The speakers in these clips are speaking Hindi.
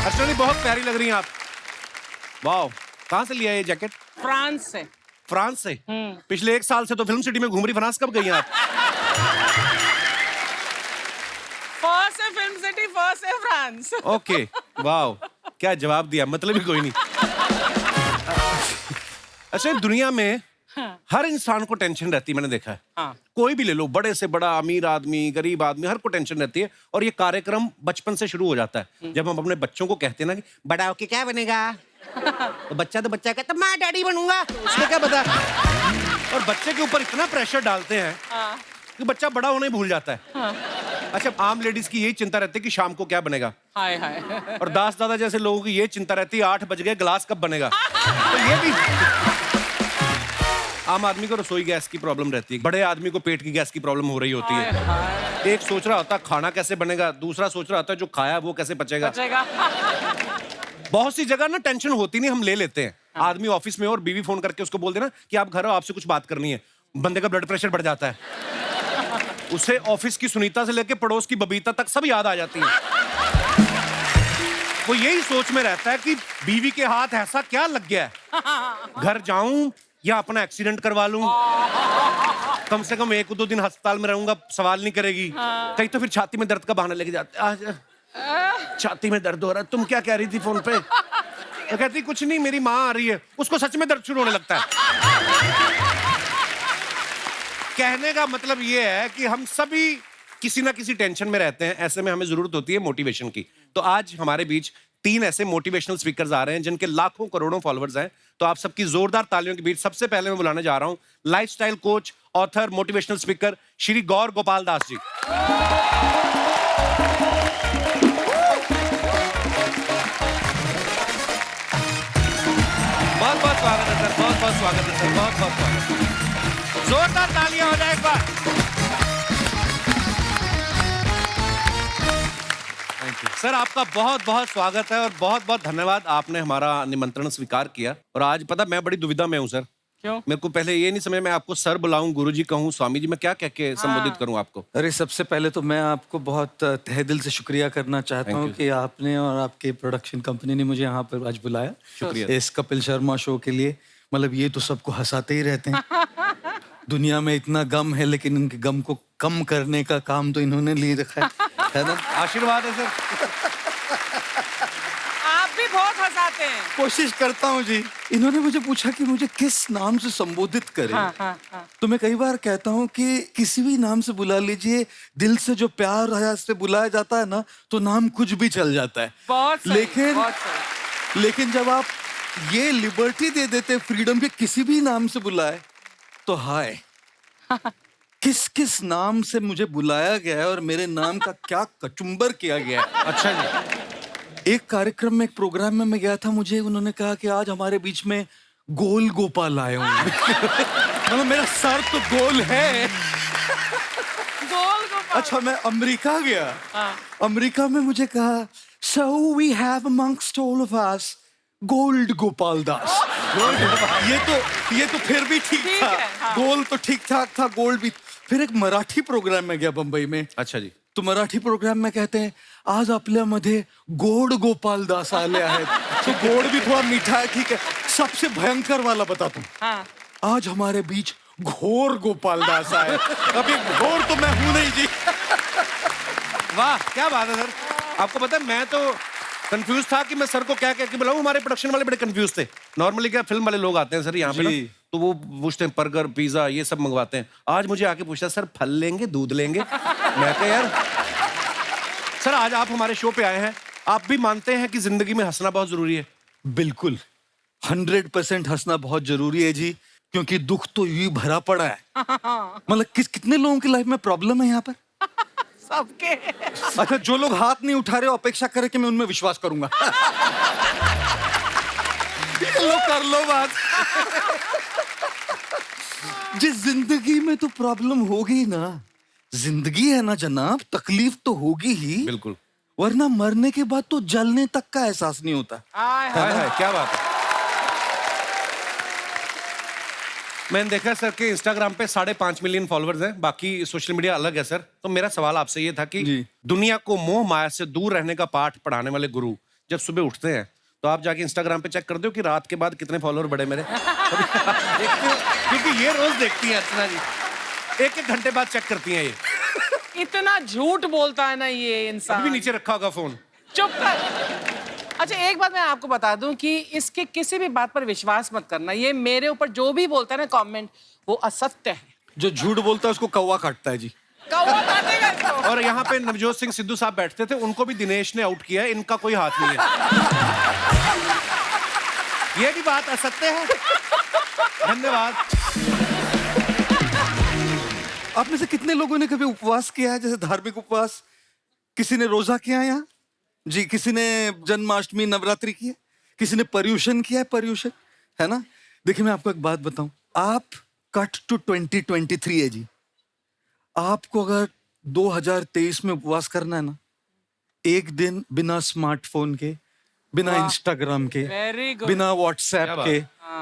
अर्चना जी बहुत प्यारी लग रही हैं आप। वाह, कहाँ से लिया ये जैकेट? फ्रांस से। फ्रांस से? पिछले 1 साल से तो फिल्म सिटी में घूम रही, फ्रांस कब गई हैं आप? फर्स्ट से फिल्म सिटी, फर्स्ट से फ्रांस। ओके, वाह, क्या जवाब दिया, मतलब ही कोई नहीं। अच्छा, दुनिया में हर इंसान को टेंशन रहती है, मैंने देखा है। हाँ। कोई भी ले लो, बड़े से बड़ा, अमीर आदमी, गरीब आदमी, हर को टेंशन रहती है। और ये कार्यक्रम बचपन से शुरू हो जाता है। जब हम अपने बच्चों को कहते हैं ना कि बड़ा होके क्या बनेगा, तो बच्चा कहता मैं डैडी बनूंगा, उसको क्या पता। और बच्चे के ऊपर इतना प्रेशर डालते हैं कि बच्चा बड़ा होना ही भूल जाता है। अच्छा, आम लेडीज की यही चिंता रहती है कि शाम को क्या बनेगा। हाय हाय। और दास दादा जैसे लोगों की ये चिंता रहती है 8 बज गए, गिलास कब बनेगा। तो ये भी आम आदमी को रसोई गैस की प्रॉब्लम रहती है, बड़े आदमी को पेट की गैस की प्रॉब्लम हो रही होती है। एक सोच रहा होता है खाना कैसे बनेगा, दूसरा सोच रहा होता है जो खाया वो कैसे बचेगा। बहुत सी जगह ना टेंशन होती नहीं, हम ले लेते हैं। आदमी ऑफिस में और बीवी फोन करके उसको बोल देना कि आप घर हो, आपसे कुछ बात करनी है, बंदे का ब्लड प्रेशर बढ़ जाता है। उसे ऑफिस की सुनीता से लेके पड़ोस की बबीता तक सब याद आ जाती है। वो यही सोच में रहता है कि बीवी के हाथ ऐसा क्या लग गया है, घर जाऊं या अपना एक्सीडेंट करवा लूं, कम से कम 1-2 दिन अस्पताल में रहूंगा, सवाल नहीं करेगी। कहीं तो फिर छाती में दर्द का बहाना लेके जाते, आज छाती में दर्द हो रहा है, तुम क्या कह रही थी फोन पे? तो कहती कुछ नहीं, मेरी माँ आ रही है, उसको सच में दर्द शुरू होने लगता है। कहने का मतलब ये है कि हम सभी किसी ना किसी टेंशन में रहते हैं, ऐसे में हमें जरूरत होती है मोटिवेशन की। तो आज हमारे बीच 3 ऐसे मोटिवेशनल स्पीकर्स आ रहे हैं जिनके लाखों करोड़ों फॉलोअर्स हैं। तो आप सबकी जोरदार तालियों के बीच सबसे पहले मैं बुलाने जा रहा हूं lifestyle coach, author, motivational speaker Shri Gaur Gopal Das ji. बहुत बहुत स्वागत है सर, बहुत बहुत स्वागत है सर, बहुत बहुत स्वागत है। जोरदार तालियां हो जाए एक बार। सर, आपका बहुत बहुत स्वागत है और बहुत बहुत धन्यवाद, आपने हमारा निमंत्रण स्वीकार किया। और आज पता मैं बड़ी दुविधा में हूँ सर। क्यों? मेरे को पहले ये नहीं समझ में आपको सर बुलाऊं, गुरुजी कहूं, स्वामी जी, मैं क्या कह के संबोधित करूं आपको? अरे सबसे पहले तो मैं आपको बहुत तहे दिल से शुक्रिया करना चाहता हूँ कि आपने और आपके प्रोडक्शन कंपनी ने मुझे यहाँ पर आज बुलाया। शुक्रिया। इस कपिल शर्मा शो के लिए। मतलब ये तो सबको हंसाते ही रहते हैं। दुनिया में इतना गम है, लेकिन इनके गम को कम करने का काम तो इन्होंने ले रखा है ना? आशीर्वाद है सर। आप भी बहुत हंसाते हैं। कोशिश करता हूँ जी। इन्होंने मुझे पूछा कि मुझे किस नाम से संबोधित करें। तो मैं कई बार कहता हूँ कि किसी भी नाम से बुला लीजिए, दिल से जो प्यार है से बुलाया जाता है ना, तो नाम कुछ भी चल जाता है। बहुत सही, लेकिन बहुत सही। लेकिन जब आप ये लिबर्टी दे देते फ्रीडम के किसी भी नाम से बुलाए, तो हाय किस किस नाम से मुझे बुलाया गया है और मेरे नाम का क्या कचुम्बर किया गया है। अच्छा जी। एक कार्यक्रम में, एक प्रोग्राम में मैं गया था, मुझे उन्होंने कहा कि आज हमारे बीच में गोल गोपाल आए होंगे। मतलब मेरा सर तो गोल है। गोल गोपाल। अच्छा, मैं अमेरिका गया। अमेरिका में मुझे कहा, so we have amongst all of us Gaur Gopal Das. ये तो फिर भी ठीक था। हाँ। गोल तो ठीक ठाक था, गोल्ड भी। फिर एक मराठी प्रोग्राम में गया बंबई में। अच्छा जी। तो मराठी प्रोग्राम में कहते हैं, आज आपल्यामध्ये गोड गोपाल दास आले आहेत। तो गोड भी थोड़ा मीठा है, ठीक है। सबसे भयंकर वाला बताता हूँ, आज हमारे बीच घोर गोपाल दास आए। अभी घोर तो मैं हूं नहीं जी। वाह, क्या बात है सर। आपको पता है, मैं तो कंफ्यूज था कि मैं सर को क्या कह के बुलाऊं। हमारे प्रोडक्शन वाले बड़े कंफ्यूज थे। नॉर्मली क्या फिल्म वाले लोग आते हैं सर यहाँ पे ना, तो वो पूछते हैं बर्गर, पिज्जा, ये सब मंगवाते हैं। आज मुझे आके पूछता सर फल लेंगे, दूध लेंगे। मैं कहा यार सर, आज आप हमारे शो पे आए हैं, आप भी मानते हैं कि जिंदगी में हंसना बहुत जरूरी है? बिल्कुल 100% हंसना बहुत जरूरी है जी, क्योंकि दुख तो यूं भरा पड़ा है। मतलब कितने लोगों की लाइफ में प्रॉब्लम है यहाँ पर? सबके। अच्छा, जो लोग हाथ नहीं उठा रहे हो, अपेक्षा करें कि मैं उनमें विश्वास करूंगा। लो कर लो बात। जिस जिंदगी में तो प्रॉब्लम होगी ना, जिंदगी है ना जनाब, तकलीफ तो होगी ही। बिल्कुल। वरना मरने के बाद तो जलने तक का एहसास नहीं होता। हाय हाय हाय, क्या बात है। मैंने देखा सर कि इंस्टाग्राम पे 5.5 मिलियन फॉलोअर्स हैं, बाकी सोशल मीडिया अलग है सर। तो मेरा सवाल आपसे ये था कि जी। दुनिया को मोह माया से दूर रहने का पाठ पढ़ाने वाले गुरु जब सुबह उठते हैं तो आप जाके इंस्टाग्राम पे चेक कर दो कि रात के बाद कितने फॉलोअर बढ़े मेरे? देखते हो? क्योंकि ये रोज देखती हैं अर्चना जी, एक घंटे बाद चेक करती हैं ये। इतना झूठ बोलता है ना ये इंसान। अभी नीचे रखा होगा फोन। चुप कर। अच्छा एक बात मैं आपको बता दूं कि इसके किसी भी बात पर विश्वास मत करना। ये मेरे ऊपर जो भी बोलता है ना कमेंट, वो असत्य है। जो झूठ बोलता है उसको कौवा काटता है जी। कौवा काटेगा इसको। और यहाँ पे नवजोत सिंह सिद्धू साहब बैठते थे, उनको भी दिनेश ने आउट किया है, इनका कोई हाथ नहीं है। ये भी बात असत्य है। धन्यवाद। आप में से कितने लोगों ने कभी उपवास किया है, जैसे धार्मिक उपवास? किसी ने रोजा किया है यहाँ जी? किसी ने जन्माष्टमी नवरात्रि की है? किसी ने पर्यूषण किया है? पर्यूषण है ना। देखिए मैं आपको एक बात बताऊं, आप कट टू 2023 है जी। आपको अगर 2023 में उपवास करना है ना, एक दिन बिना स्मार्टफोन के, बिना इंस्टाग्राम के, Very good. बिना व्हाट्सएप के,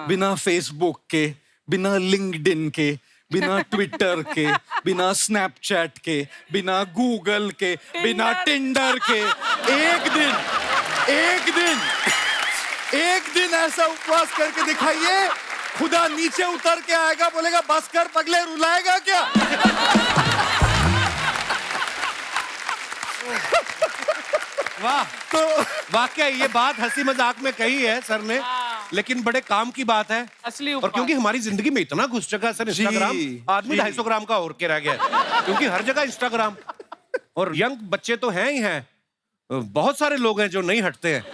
बिना फेसबुक के, बिना लिंक्डइन के, बिना ट्विटर के, बिना स्नैपचैट के, बिना गूगल के, बिना टिंडर के, एक दिन ऐसा उपवास करके दिखाइए, खुदा नीचे उतर के आएगा, बोलेगा बस कर पगले, रुलाएगा क्या? वाह। तो वाकई ये बात हंसी मजाक में कही है सर ने, लेकिन बड़े काम की बात है। असली और क्योंकि हमारी जिंदगी में इतना घुस चुका है सर इंस्टाग्राम, आदमी 250 ग्राम का और के रह गया है, क्योंकि हर जगह इंस्टाग्राम। और यंग बच्चे तो हैं ही हैं, बहुत सारे लोग हैं जो नहीं हटते हैं।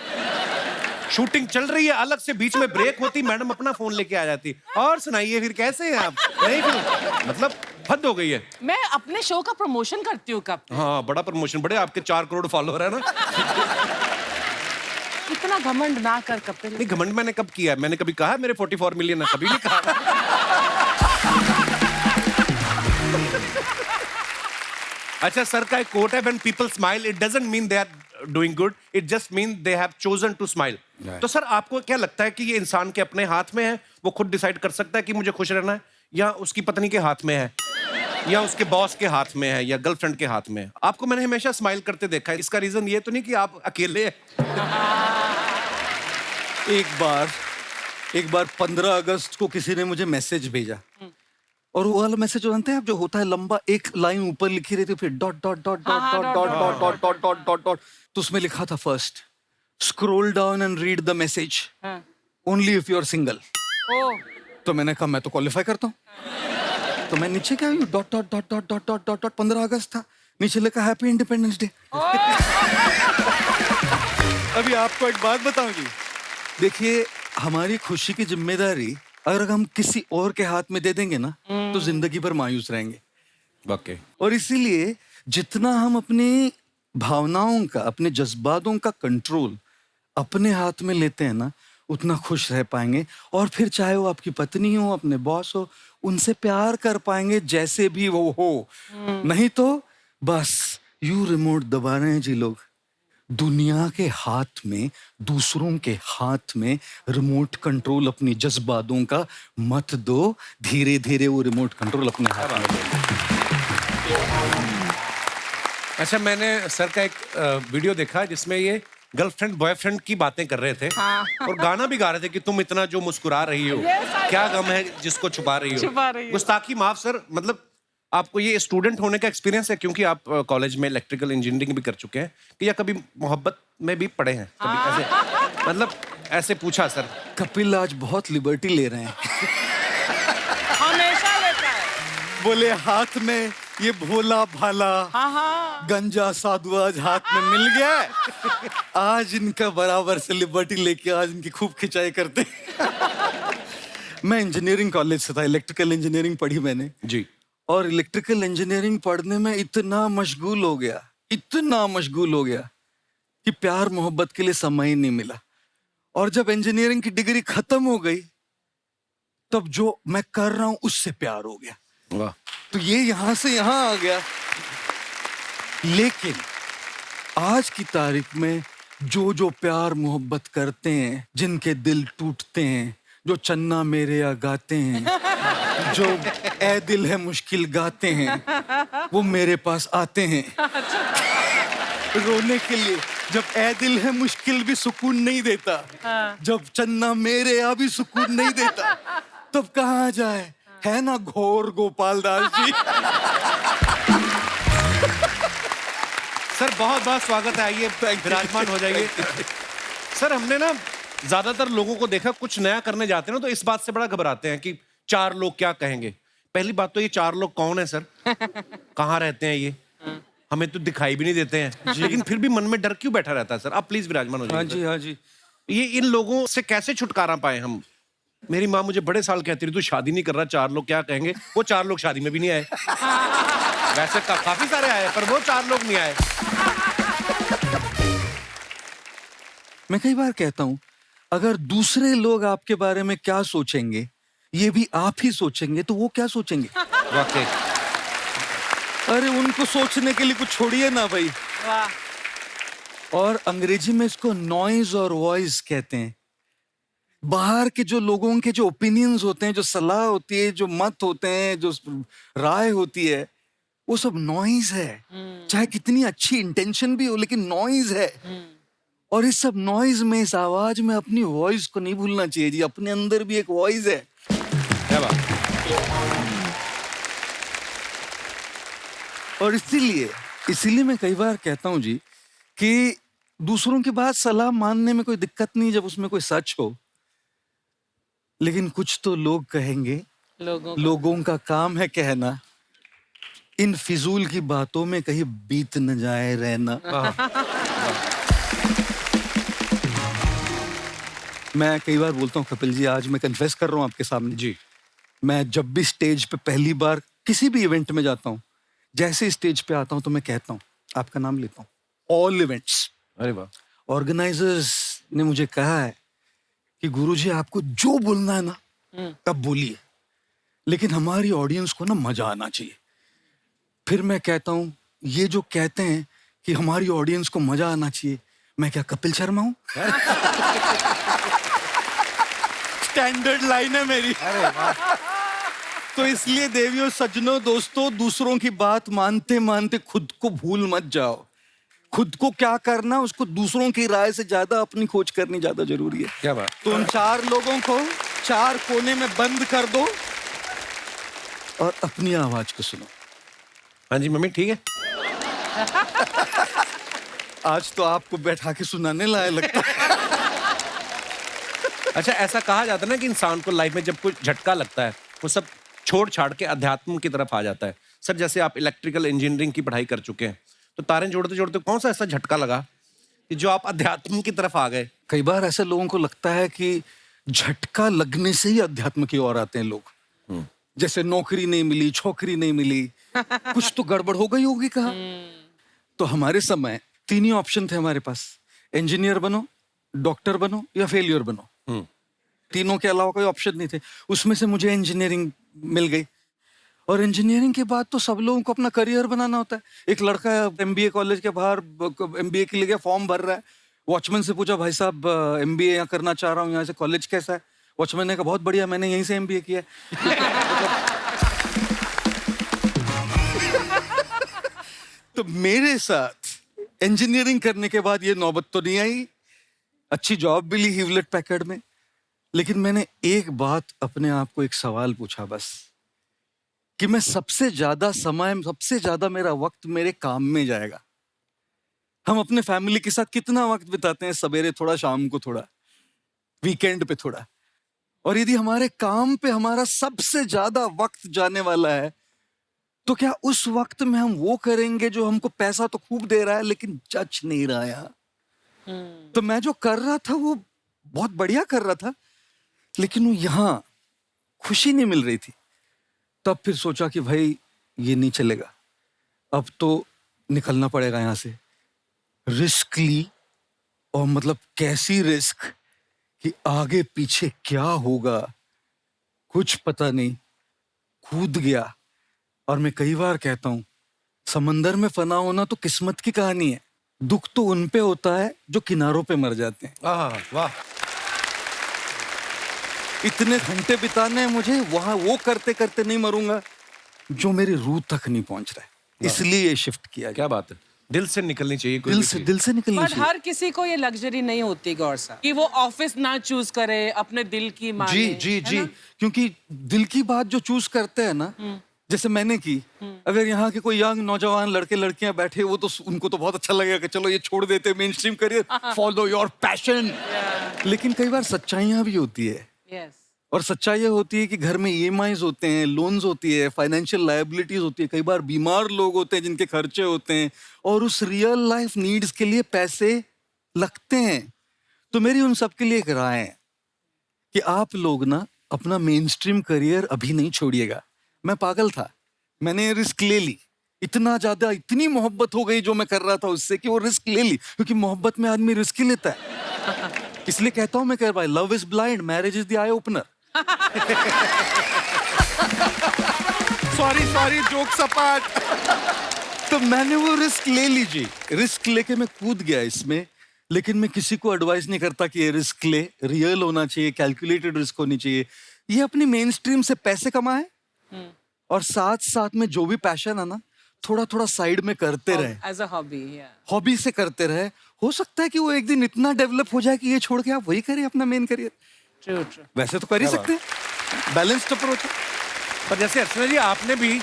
शूटिंग चल रही है, अलग से बीच में ब्रेक होती, मैडम अपना फोन लेके आ जाती, और सुनाइए फिर कैसे हैं आप? नहीं फिर मतलब हद हो गई है। मैं अपने शो का प्रमोशन करती हूँ कब। हाँ बड़ा प्रमोशन, बड़े आपके 4 करोड़ फॉलोअर है ना। इतना घमंड ना कर कपिल। नहीं घमंड मैंने कब किया? मैंने कभी कहा मेरे 44 मिलियन है? कभी नहीं कहा। अच्छा सर का एक कोट है, when people smile it doesn't mean they are doing good, it just mean they have chosen to smile. तो सर आपको क्या लगता है कि ये इंसान के अपने हाथ में है, वो खुद डिसाइड कर सकता है कि मुझे खुश रहना है, या उसकी पत्नी के हाथ में है, या उसके बॉस के हाथ में है, या गर्लफ्रेंड के हाथ में है? आपको मैंने हमेशा स्माइल करते देखा है, इसका रीजन ये तो नहीं कि आप अकेले हैं? एक बार 15 अगस्त को किसी ने मुझे मैसेज भेजा, और वो वाला मैसेज जानते हैं आप, जो होता है लंबा, एक लाइन ऊपर लिखी रहती है, फिर dot dot dot dot dot dot dot dot dot dot dot dot. तो उसमें लिखा था first, scroll down and read the message, only if you are single. तो मैंने कहा मैं तो क्वालिफाई करता हूँ, तो मैं नीचे क्या, dot dot dot dot dot dot dot dot 15 अगस्त था, नीचे लिखा हैप्पी इंडिपेंडेंस डे। अभी आपको एक बात बताऊं जी, देखिए हमारी खुशी की जिम्मेदारी अगर हम किसी और के हाथ में दे देंगे ना, तो जिंदगी भर मायूस रहेंगे। वाकई। और इसीलिए जितना हम अपनी भावनाओं का, अपने जज्बातों का कंट्रोल अपने हाथ में लेते हैं ना, उतना खुश रह पाएंगे। और फिर चाहे वो आपकी पत्नी हो, अपने बॉस हो, उनसे प्यार कर पाएंगे जैसे भी वो हो। नहीं तो बस यू रिमोट दबा रहे हैं जी लोग। दुनिया के हाथ में, दूसरों के हाथ में रिमोट कंट्रोल अपनी जज्बातों का मत दो, धीरे धीरे वो रिमोट कंट्रोल अपने हाथ में ले। अच्छा मैंने सर का एक वीडियो देखा जिसमें ये गर्लफ्रेंड बॉयफ्रेंड की बातें कर रहे थे, और गाना भी गा रहे थे कि तुम इतना जो मुस्कुरा रही हो, क्या गम है जिसको छुपा रही हो। गुस्ताखी माफ सर, मतलब आपको ये स्टूडेंट होने का एक्सपीरियंस है, क्योंकि आप कॉलेज में इलेक्ट्रिकल इंजीनियरिंग भी कर चुके हैं, कि या कभी मोहब्बत में भी पड़े हैं कभी ऐसे? मतलब ऐसे पूछा सर। कपिल आज बहुत लिबर्टी ले रहे हैं। हमेशा लेता है। बोले हाथ में ये भोला भाला गंजा साधु आज हाथ में मिल गया, आज इनका बराबर से लिबर्टी लेके आज इनकी खूब खिंचाई करते। मैं इंजीनियरिंग कॉलेज से था, इलेक्ट्रिकल इंजीनियरिंग पढ़ी मैंने जी। और इलेक्ट्रिकल इंजीनियरिंग पढ़ने में इतना मशगूल हो गया कि प्यार मोहब्बत के लिए समय ही नहीं मिला। और जब इंजीनियरिंग की डिग्री खत्म हो गई, तब जो मैं कर रहा हूं उससे प्यार हो गया। वाह। तो ये यहां से यहां आ गया। लेकिन आज की तारीख में जो प्यार मोहब्बत करते हैं, जिनके दिल टूटते हैं, जो चन्ना मेरे या गाते हैं, जो ए दिल है मुश्किल गाते हैं, वो मेरे पास आते हैं रोने के लिए। जब ए दिल है मुश्किल भी सुकून नहीं देता, जब चन्ना मेरे यहाँ भी सुकून नहीं देता, तब कहाँ जाए, है ना घोर गोपाल दास जी। सर बहुत बहुत स्वागत है, आइए विराजमान हो जाइए। सर हमने ना ज्यादातर लोगों को देखा कुछ नया करने जाते हैं ना तो इस बात से बड़ा घबराते हैं कि 4 लोग क्या कहेंगे। पहली बात तो ये 4 लोग कौन है सर, कहाँ रहते हैं ये, हमें तो दिखाई भी नहीं देते हैं, लेकिन फिर भी मन में डर क्यों बैठा रहता है सर? आप प्लीज विराजमान हो जाइए। हाँ जी, हाँ जी। ये इन लोगों से कैसे छुटकारा पाए हम? मेरी माँ मुझे बड़े साल कहती रही तू शादी नहीं कर रहा, 4 लोग क्या कहेंगे। वो 4 लोग शादी में भी नहीं आए। वैसे काफी सारे आए पर वो 4 लोग नहीं आए। मैं कई बार कहता हूं, अगर दूसरे लोग आपके बारे में क्या सोचेंगे ये भी आप ही सोचेंगे तो वो क्या सोचेंगे? वाकई। अरे उनको सोचने के लिए कुछ छोड़िए ना भाई। वाह। और अंग्रेजी में इसको नॉइज और वॉइस कहते हैं। बाहर के जो लोगों के जो ओपिनियंस होते हैं, जो सलाह होती है, जो मत होते हैं, जो राय होती है, वो सब नॉइज है। चाहे कितनी अच्छी इंटेंशन भी हो लेकिन नॉइज है। और इस सब नॉइज में, इस आवाज में अपनी वॉइस को नहीं भूलना चाहिए जी। अपने अंदर भी एक वॉइस है। क्या बात। और इसीलिए मैं कई बार कहता हूं जी कि दूसरों की बात सलाह मानने में कोई दिक्कत नहीं जब उसमें कोई सच हो, लेकिन कुछ तो लोग कहेंगे। लोगों का काम है कहना, इन फिजूल की बातों में कहीं बीत न जाए रहना। मैं कई बार बोलता हूँ कपिल जी, आज मैं कन्फेस कर रहा हूँ आपके सामने जी, मैं जब भी स्टेज पे पहली बार किसी भी इवेंट में जाता हूँ, जैसे स्टेज पे आता हूँ तो मैं कहता हूँ, आपका नाम लेता हूँ, ऑल इवेंट्स। अरे वाह। ऑर्गेनाइजर्स ने मुझे कहा है कि गुरुजी आपको जो बोलना है ना तब बोलिए, लेकिन हमारी ऑडियंस को ना मजा आना चाहिए। फिर मैं कहता हूँ, ये जो कहते हैं कि हमारी ऑडियंस को मजा आना चाहिए, मैं क्या कपिल शर्मा हूँ? स्टैंडर्ड लाइन है मेरी। तो इसलिए देवियों, सज्जनों, दोस्तों, दूसरों की बात मानते मानते खुद को भूल मत जाओ। खुद को क्या करना, उसको दूसरों की राय से ज्यादा अपनी खोज करनी ज्यादा जरूरी है। क्या बात। तो उन 4 लोगों को 4 कोने में बंद कर दो और अपनी आवाज को सुनो। हाँ जी मम्मी ठीक है। आज तो आपको बैठा के सुनाने लाए लगता है। अच्छा, ऐसा कहा जाता है ना कि इंसान को लाइफ में जब कोई झटका लगता है वो सब छोड़ छाड़ के अध्यात्म की तरफ आ जाता है। सर जैसे आप इलेक्ट्रिकल इंजीनियरिंग की पढ़ाई कर चुके हैं, तो तारे जोड़ते जोड़ते कौन सा ऐसा झटका लगा कि जो आप अध्यात्म की तरफ आ गए? कई बार ऐसे लोगों को लगता है कि झटका लगने से ही अध्यात्म की ओर आते हैं लोग। जैसे नौकरी नहीं मिली, छोकरी नहीं मिली, कुछ तो गड़बड़ हो गई होगी कहा। तो हमारे समय 3 ही ऑप्शन थे हमारे पास, इंजीनियर बनो, डॉक्टर बनो या फेलियर बनो। तीनों के अलावा कोई ऑप्शन नहीं थे। उसमें से मुझे इंजीनियरिंग मिल गई, और इंजीनियरिंग के बाद तो सब लोगों को अपना करियर बनाना होता है। एक लड़का एमबीए कॉलेज के बाहर एमबीए के लिए गया, फॉर्म भर रहा है। वॉचमैन से पूछा, भाई साहब एमबीए यहाँ करना चाह रहा हूँ, यहाँ से कॉलेज कैसा है? वॉचमैन ने कहा, बहुत बढ़िया, मैंने यहीं से एमबीए किया है। तो मेरे साथ इंजीनियरिंग करने के बाद ये नौबत तो नहीं आई। अच्छी जॉब भी ली ह्यूलेट पैकर्ड में, लेकिन मैंने एक बात अपने आप को, एक सवाल पूछा बस, कि मैं सबसे ज्यादा समय, सबसे ज्यादा मेरा वक्त मेरे काम में जाएगा। हम अपने फैमिली के साथ कितना वक्त बिताते हैं, सवेरे थोड़ा, शाम को थोड़ा, वीकेंड पे थोड़ा। और यदि हमारे काम पे हमारा सबसे ज्यादा वक्त जाने वाला है, तो क्या उस वक्त में हम वो करेंगे जो हमको पैसा तो खूब दे रहा है लेकिन जच नहीं रहा है? तो मैं जो कर रहा था वो बहुत बढ़िया कर रहा था, लेकिन वो यहाँ खुशी नहीं मिल रही थी। तब फिर सोचा कि भाई ये नहीं चलेगा, अब तो निकलना पड़ेगा यहाँ से। रिस्क ली, और मतलब कैसी रिस्क कि आगे पीछे क्या होगा कुछ पता नहीं। कूद गया। और मैं कई बार कहता हूं, समंदर में फना होना तो किस्मत की कहानी है। दुख तो उन पे होता है जो किनारों पे मर जाते हैं। वाह। इतने घंटे बिताने हैं मुझे वहां, वो करते करते नहीं मरूंगा जो मेरी रूह तक नहीं पहुंच रहा है। इसलिए ये शिफ्ट किया। क्या बात है। दिल से निकलनी चाहिए कोई भी चीज। दिल से निकलनी बट चाहिए। हर किसी को ये लग्जरी नहीं होती गौर साहब कि वो ऑफिस ना चूज करे, अपने दिल की माने। जी जी है जी, ना? क्योंकि दिल की बात जो चूज करते हैं ना, जैसे मैंने की, अगर यहाँ के कोई यंग नौजवान लड़के लड़कियां बैठे, वो तो उनको तो बहुत अच्छा लगेगा कि चलो ये छोड़ देते main stream career, follow your passion. लेकिन कई बार सच्चाइयां भी होती है, Yes. और सच्चाई ये होती है कि घर में ईएमआईज होते हैं, लोन्स होती है, फाइनेंशियल लायबिलिटीज होती है, कई बार बीमार लोग होते हैं जिनके खर्चे होते हैं, और उस रियल लाइफ नीड्स के लिए पैसे लगते हैं। तो मेरी उन सब के लिए एक राय है कि आप लोग ना अपना मेन स्ट्रीम करियर अभी नहीं छोड़िएगा। मैं पागल था, मैंने रिस्क ले ली, इतना ज्यादा, इतनी मोहब्बत हो गई जो मैं कर रहा था उससे कि वो रिस्क ले ली, क्योंकि मोहब्बत में आदमी रिस्क ही लेता है। इसलिए कहता हूं मैं, कह भाई, love is blind, marriage is the eye opener. Sorry joke सपाट। तो मैंने वो रिस्क ले लीजिए, रिस्क लेके मैं कूद गया इसमें। लेकिन मैं किसी को एडवाइस नहीं करता कि ये रिस्क ले, रियल होना चाहिए, कैलकुलेटेड रिस्क होनी चाहिए। ये अपनी मेन स्ट्रीम से पैसे कमाए, और साथ साथ में जो भी पैशन है ना, थोड़ा थोड़ा साइड में करते रहे, As a hobby, yeah. Hobby से करते रहे। हो सकता है कि वो एक दिन इतना डेवलप हो जाए कि ये छोड़ के आप वही करें अपना मेन करियर। True, true. वैसे तो कर ही सकते हैं, बैलेंस्ड अप्रोच है। पर जैसे अर्चना जी, आपने भी,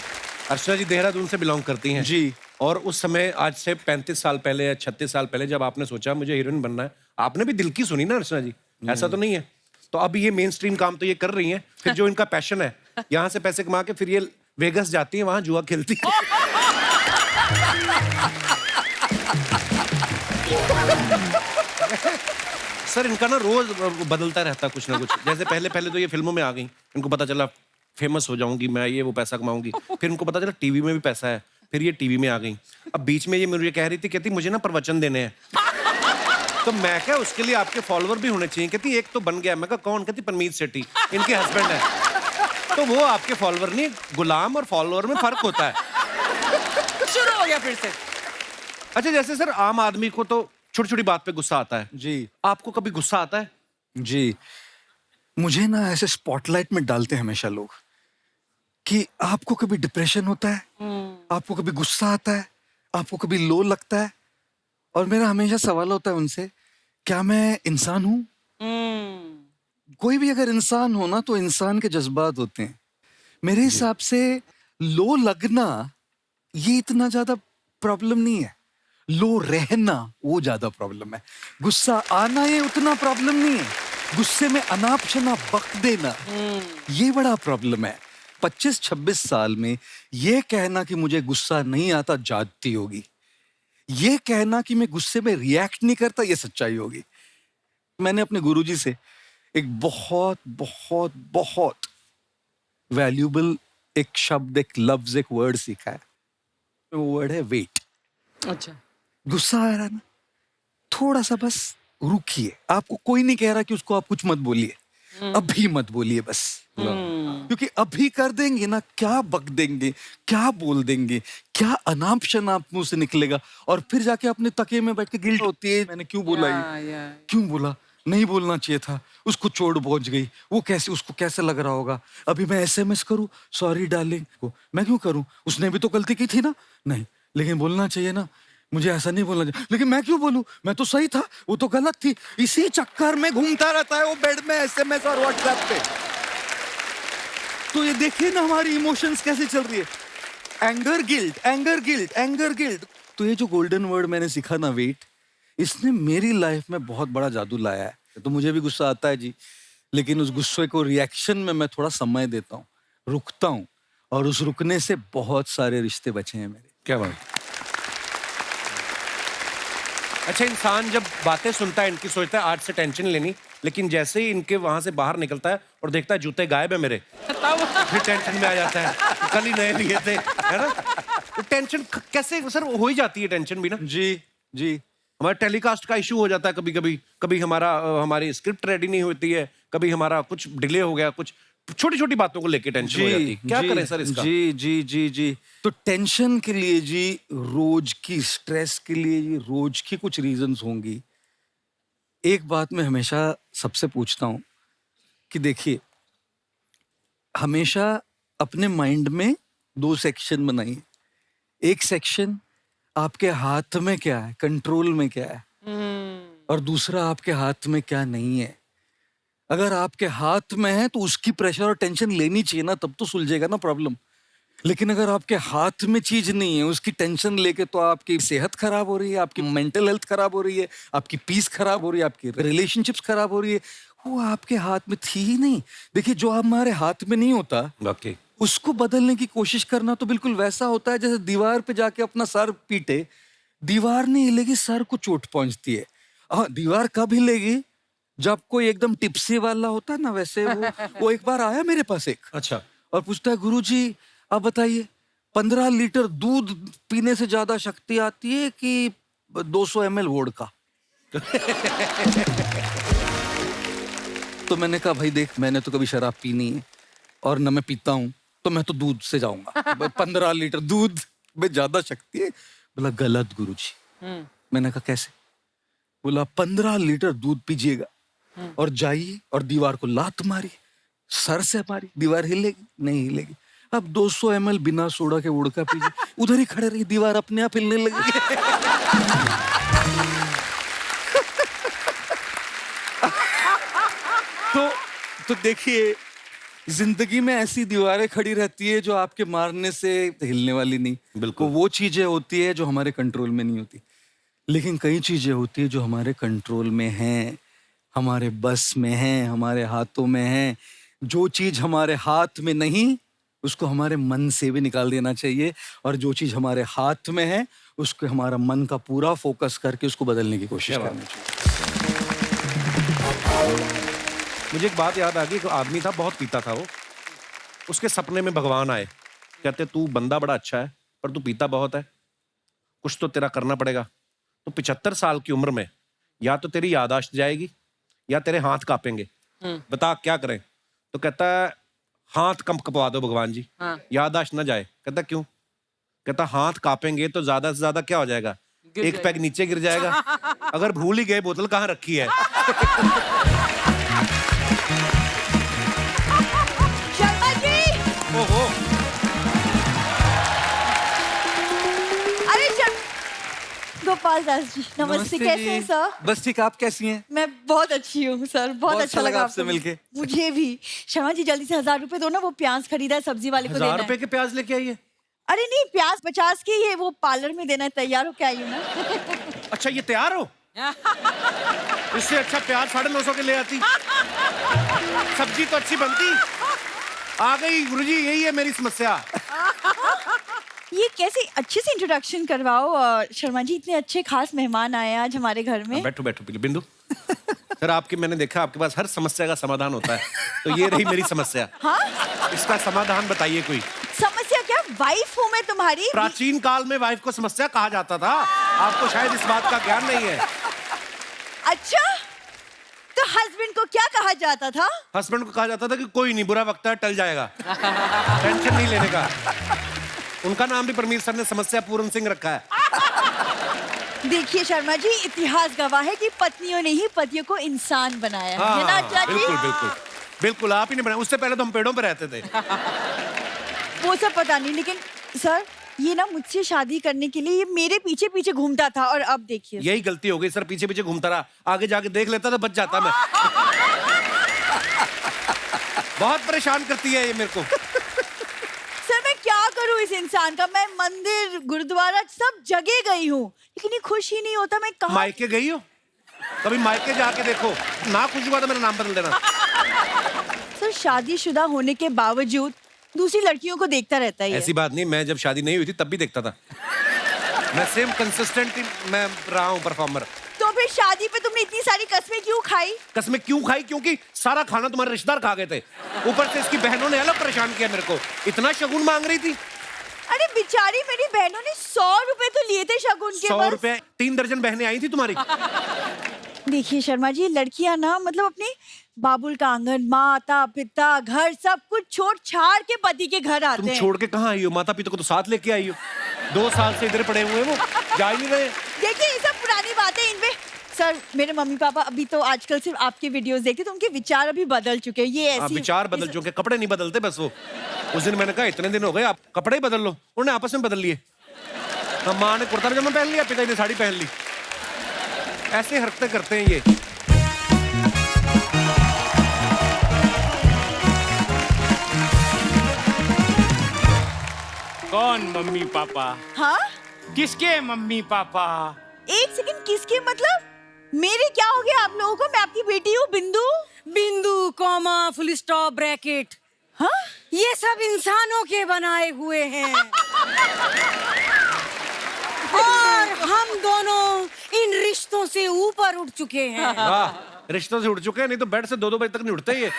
अर्चना जी देहरादून से बिलोंग करती हैं जी। और उस समय आज से 35 साल पहले या 36 साल पहले जब आपने सोचा मुझे हीरोइन बनना है, आपने भी दिल की सुनी ना अर्चना जी, ऐसा तो नहीं है? तो अब ये मेन स्ट्रीम काम तो ये कर रही हैं, फिर जो इनका पैशन है, यहाँ से पैसे कमा के फिर ये वेगस जाती है, वहां जुआ खेलती है। सर इनका ना रोज बदलता रहता कुछ ना कुछ। जैसे पहले पहले तो ये फिल्मों में आ गई, इनको पता चला फेमस हो जाऊंगी मैं, ये वो पैसा कमाऊंगी। फिर इनको पता चला टीवी में भी पैसा है, फिर ये टीवी में आ गई। अब बीच में ये मुझे कह रही थी, कहती मुझे ना प्रवचन देने हैं। तो मैं क्या, उसके लिए आपके फॉलोअर भी होने चाहिए। कहती एक तो बन गया। मैं कहा कौन? कहती परमीत सेठी, इनके हस्बैंड है। तो वो आपके फॉलोअर नहीं, गुलाम और फॉलोअर में फर्क होता है। शुरू हो गया फिर से। अच्छा, जैसे सर आम आदमी को तो छोटी छोटी बात पे गुस्सा आता है जी। आपको कभी गुस्सा आता है? जी, मुझे ना ऐसे स्पॉटलाइट में डालते हैं हमेशा लोग कि आपको कभी डिप्रेशन होता है, आपको कभी गुस्सा आता है, आपको कभी लो लगता है, और मेरा हमेशा सवाल होता है उनसे, क्या मैं इंसान हूं? कोई भी अगर इंसान हो ना, तो इंसान के जज्बात होते हैं। मेरे हिसाब से लो लगना ये इतना ज्यादा प्रॉब्लम नहीं है, लो रहना वो ज्यादा प्रॉब्लम है। गुस्सा आना ये उतना प्रॉब्लम नहीं है, गुस्से में अनाप शनाप बक देना ये बड़ा प्रॉब्लम है। 25-26 साल में ये कहना कि मुझे गुस्सा नहीं आता जाती होगी, ये कहना कि मैं गुस्से में रिएक्ट नहीं करता ये सच्चाई होगी। मैंने अपने गुरुजी से एक बहुत बहुत बहुत वैल्यूबल एक शब्द, एक लफ्ज, एक वर्ड सीखा है। वो वर्ड है वेट। अच्छा। गुस्सा आ रहा है ना, थोड़ा सा बस रुकिए। आपको कोई नहीं कह रहा कि उसको आप कुछ मत बोलिए, अभी मत बोलिए बस। क्योंकि अभी कर देंगे ना, क्या बक देंगे, क्या बोल देंगे, क्या अनाप शनाप मुंह से निकलेगा, और फिर जाके अपने तकिए में बैठ के गिल्ट होती है, मैंने क्यों बोला ये, क्यों बोला, नहीं बोलना चाहिए था, उसको चोट पहुंच गई, वो कैसे, उसको कैसे लग रहा होगा। अभी मैं एसएमएस करूं, सॉरी डार्लिंग को, मैं क्यों करूं, उसने भी तो गलती की थी ना, नहीं लेकिन बोलना चाहिए ना, मुझे ऐसा नहीं बोलना चाहिए, लेकिन मैं क्यों बोलूं, मैं तो सही था, वो तो गलत थी। इसी चक्कर में घूमता रहता है वो बेड में, एसएमएस और व्हाट्सएप पे। तो ये देखिए ना हमारी इमोशंस कैसे चल रही है, anger guilt, anger guilt, anger guilt. तो ये जो गोल्डन वर्ड मैंने सीखा ना, वेट, इसने मेरी लाइफ में बहुत बड़ा जादू लाया है। तो मुझे भी गुस्सा आता है जी, लेकिन उस गुस्से को रिएक्शन में मैं थोड़ा समय देता हूँ, रुकता हूँ, और उस रुकने से बहुत सारे रिश्ते बचे हैं मेरे। क्या बात। अच्छा, इंसान जब बातें सुनता है इनकी सोचता है आज से टेंशन लेनी, लेकिन जैसे ही इनके वहां से बाहर निकलता है और देखता है जूते गायब है मेरे, फिर टेंशन में आ जाता है, कल ही नए लिए थे, है ना। तो टेंशन कैसे सर हो ही जाती है, टेंशन भी ना। जी जी। हमारा टेलीकास्ट का इशू हो जाता है कभी कभी, कभी हमारी स्क्रिप्ट रेडी नहीं होती है, कभी हमारा कुछ डिले हो गया, कुछ छोटी छोटी बातों को लेके टेंशन हो जाती है। क्या करें सर इसका? जी जी जी जी। तो टेंशन के लिए जी, रोज की स्ट्रेस के लिए जी, रोज की कुछ रीजंस होंगी। एक बात मैं हमेशा सबसे पूछता हूं कि देखिए, हमेशा अपने माइंड में 2 सेक्शन बनाइए। एक सेक्शन आपके हाथ में क्या है, कंट्रोल में क्या है, और दूसरा आपके हाथ में क्या नहीं है। अगर आपके हाथ में है तो उसकी प्रेशर और टेंशन लेनी चाहिए ना, तब तो सुलझेगा ना प्रॉब्लम। लेकिन अगर आपके हाथ में चीज नहीं है, उसकी टेंशन लेके तो आपकी सेहत खराब हो रही है, आपकी मेंटल हेल्थ खराब हो रही है, आपकी पीस खराब हो रही है, आपकी रिलेशनशिप्स खराब हो रही है। वो आपके हाथ में थी ही नहीं। देखिए, जो हमारे हाथ में नहीं होता वाकई उसको बदलने की कोशिश करना तो बिल्कुल वैसा होता है जैसे दीवार पे जाके अपना सर पीटे, दीवार नहीं हिलेगी, सर को चोट पहुंचती है। हाँ, दीवार कब हिलेगी? जब कोई एकदम टिप्सी वाला होता है ना, वैसे वो एक बार आया मेरे पास एक, अच्छा और पूछता है, गुरुजी आप बताइए 15 लीटर दूध पीने से ज्यादा शक्ति आती है कि 200 ml वोडका? तो मैंने कहा, भाई देख, मैंने तो कभी शराब पी नहीं है और न मैं पीता हूँ, तो मैं तो दूध से जाऊंगा। 15 लीटर दूध में ज्यादा शक्ति है। बोला गलत गुरुजी। मैंने कहा कैसे? बोला 15 लीटर दूध पीजिएगा और जाइए और दीवार को लात मारी, सर से मारी, दीवार हिलेगी नहीं? हिलेगी। अब 200 ml बिना सोडा के वोडका पीजिए, उधर ही खड़े रहिए, दीवार अपने आप हिलने लगेगी। तो देखिए, जिंदगी में ऐसी दीवारें खड़ी रहती है जो आपके मारने से हिलने वाली नहीं। बिल्कुल। वो चीजें होती है जो हमारे कंट्रोल में नहीं होती। लेकिन कई चीजें होती है जो हमारे कंट्रोल में हैं, हमारे बस में हैं, हमारे हाथों में हैं। जो चीज हमारे हाथ में नहीं, उसको हमारे मन से भी निकाल देना चाहिए, और जो चीज हमारे हाथ में है उसको हमारा मन का पूरा फोकस करके उसको बदलने की कोशिश करनी चाहिए। मुझे एक बात याद आ गई। एक आदमी था, बहुत पीता था वो। उसके सपने में भगवान आए, कहते तू बंदा बड़ा अच्छा है पर तू पीता बहुत है, कुछ तो तेरा करना पड़ेगा। तो 75 साल की उम्र में या तो तेरी याददाश्त जाएगी या तेरे हाथ कांपेंगे, बता क्या करें? तो कहता है हाथ कपवा दो भगवान जी, याददाश्त ना जाए। कहता क्यों? कहता हाथ कांपेंगे तो ज्यादा से ज्यादा क्या हो जाएगा? एक पैग नीचे गिर जाएगा। अगर भूल ही गए बोतल कहाँ रखी है। शर्मा जी! ओहो, अरे गोपाल दास जी, नमस्ते। कैसे हैं सर? बस ठीक, आप कैसी हैं? मैं बहुत अच्छी हूँ सर, बहुत अच्छा लगा आपसे मिलके। मुझे भी। शर्मा जी जल्दी से 1000 रुपए दो ना, वो प्याज खरीदा है, सब्जी वाले को देना 1000 है। रुपए के प्याज लेके आइए। अरे नहीं, प्याज 50 के ही है, वो पार्लर में देना है। तैयार हो क्या आई हूँ ना? अच्छा ये तैयार हो? इससे अच्छा प्याज 950 के ले आती, सब्जी तो अच्छी बनती। आ गई गुरुजी, यही है मेरी समस्या। ये कैसे अच्छे से इंट्रोडक्शन करवाओ। और शर्मा जी, इतने अच्छे खास मेहमान आए हैं आज हमारे घर में। बैठो बैठो बिंदु। सर आपकी, मैंने देखा आपके पास हर समस्या का समाधान होता है, तो ये रही मेरी समस्या। हाँ? इसका समाधान बताइए कोई। समस्या क्या? वाइफ हूँ मैं तुम्हारी। प्राचीन काल में वाइफ को समस्या कहा जाता था, आपको शायद इस बात का ज्ञान नहीं है। अच्छा, तो हस्बैंड को क्या कहा जाता था? हस्बैंड को कहा जाता था कि कोई नहीं, बुरा वक्त है, टल जाएगा, टेंशन नहीं लेने का। उनका नाम भी परमीर सर ने समस्या पूर्ण सिंह रखा है। देखिए शर्मा जी, इतिहास गवाह है कि पत्नियों ने ही पतियों को इंसान बनाया है ना चाची? बिल्कुल बिल्कुल बिल्कुल, आप ही ने बनाया। उससे पहले तो हम पेड़ों पे रहते थे। वो सब पता नहीं, लेकिन सर ये ना मुझसे शादी करने के लिए ये मेरे पीछे पीछे घूमता था, और अब देखिए। यही गलती हो गई सर, पीछे पीछे घूमता रहा, आगे जाके देख लेता तो बच जाता मैं। बहुत परेशान करती है ये मेरे को। सर मैं क्या करूं इस इंसान का? मैं मंदिर गुरुद्वारा सब जगह गई हूँ, लेकिन ये खुश ही नहीं होता। मैं कहाँ? मायके गई हो? कभी मायके जाके देखो, ना खुश हुआ तो मेरा नाम बदल देना। सर शादीशुदा होने के बावजूद दूसरी लड़कियों को देखता रहता है ये। ऐसी बात नहीं, मैं जब शादी नहीं हुई थी तब भी देखता था। मैं सेम कंसिस्टेंट मैं रहा हूँ परफॉर्मर। तो फिर शादी पे तुमने इतनी सारी कस्में क्यों खाई? कसमें क्यों खाई? क्योंकि सारा खाना तुम्हारे रिश्तेदार खा गए थे, ऊपर से इसकी बहनों ने अलग परेशान किया मेरे को। इतना शगुन मांग रही थी। अरे बेचारी मेरी बहनों ने 100 रुपए तो लिए थे शगुन के। 100 रुपए? 3 दर्जन बहनें आई थी तुम्हारी। देखिए शर्मा जी, लड़कियां ना मतलब अपने बाबुल का आंगन, माता पिता, घर सब कुछ छोड़ छाड़ के पति के घर आते तुम हैं। छोड़ के कहाँ आई हो? माता पिता को तो साथ लेके आई हो। 2 साल से इधर पड़े हुए हैं, वो जा ही नहीं रहे। देखिए ये सब पुरानी बातें, इनमें सर मेरे मम्मी पापा अभी तो आजकल सिर्फ आपके वीडियोस देखते, तो उनके विचार अभी बदल चुके हैं। ये ऐसी विचार बदल चुके, कपड़े नहीं बदलते बस वो। उस दिन मैंने कहा इतने दिन हो गए, आप कपड़े ही बदल लो, उन्होंने आपस में बदल लिए। तो माँ ने कुर्ता पजामा पहन लिया, पिताजी ने साड़ी पहन ली। ऐसे हरकतें करते हैं ये। कौन मम्मी पापा? हाँ, किसके मम्मी पापा? एक सेकंड, किसके मतलब? मेरे क्या हो गया आप लोगों को? मैं आपकी बेटी हूँ बिंदु। बिंदु कॉमा फुल स्टॉप ब्रैकेट, हाँ, ये सब इंसानों के बनाए हुए हैं। और हम दोनों इन रिश्तों से ऊपर उठ चुके हैं। वाह, रिश्तों से उठ चुके हैं, नहीं तो बेड से 2-2 बजे तक नहीं उठते ये।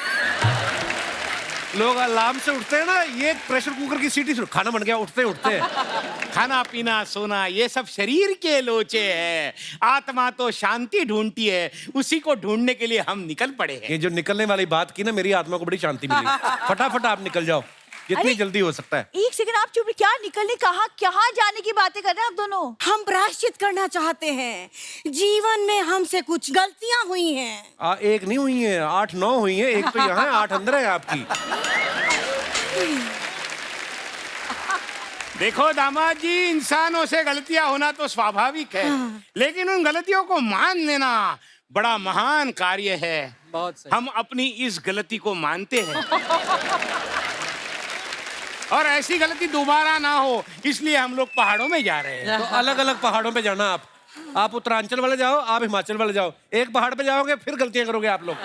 लोग अलार्म से उठते हैं ना, ये प्रेशर कुकर की सीटी से खाना बन गया, उठते हैं। खाना पीना सोना ये सब शरीर के लोचे हैं। आत्मा तो शांति ढूंढती है, उसी को ढूंढने के लिए हम निकल पड़े हैं। ये जो निकलने वाली बात की ना, मेरी आत्मा को बड़ी शांति मिली। फटाफट आप निकल जाओ, जितनी अरे, जल्दी हो सकता है। एक सेकंड, आप चुप, क्या निकलने, कहाँ जाने की बातें कर रहे हैं आप दोनों? हम प्रायश्चित करना चाहते हैं। जीवन में हमसे कुछ गलतियां हुई हैं। एक नहीं हुई है, 8-9 हुई है। एक तो यहाँ है, 8 अंदर है आपकी। देखो दामाद जी, इंसानों से गलतियां होना तो स्वाभाविक है, लेकिन उन गलतियों को मान लेना बड़ा महान कार्य है। बहुत सही। हम अपनी इस गलती को मानते हैं और ऐसी गलती दोबारा ना हो, इसलिए हम लोग पहाड़ों में जा रहे हैं। तो अलग अलग पहाड़ों पे जाना आप उत्तरांचल वाले जाओ, आप हिमाचल वाले जाओ। एक पहाड़ पे जाओगे फिर गलतियां करोगे आप लोग।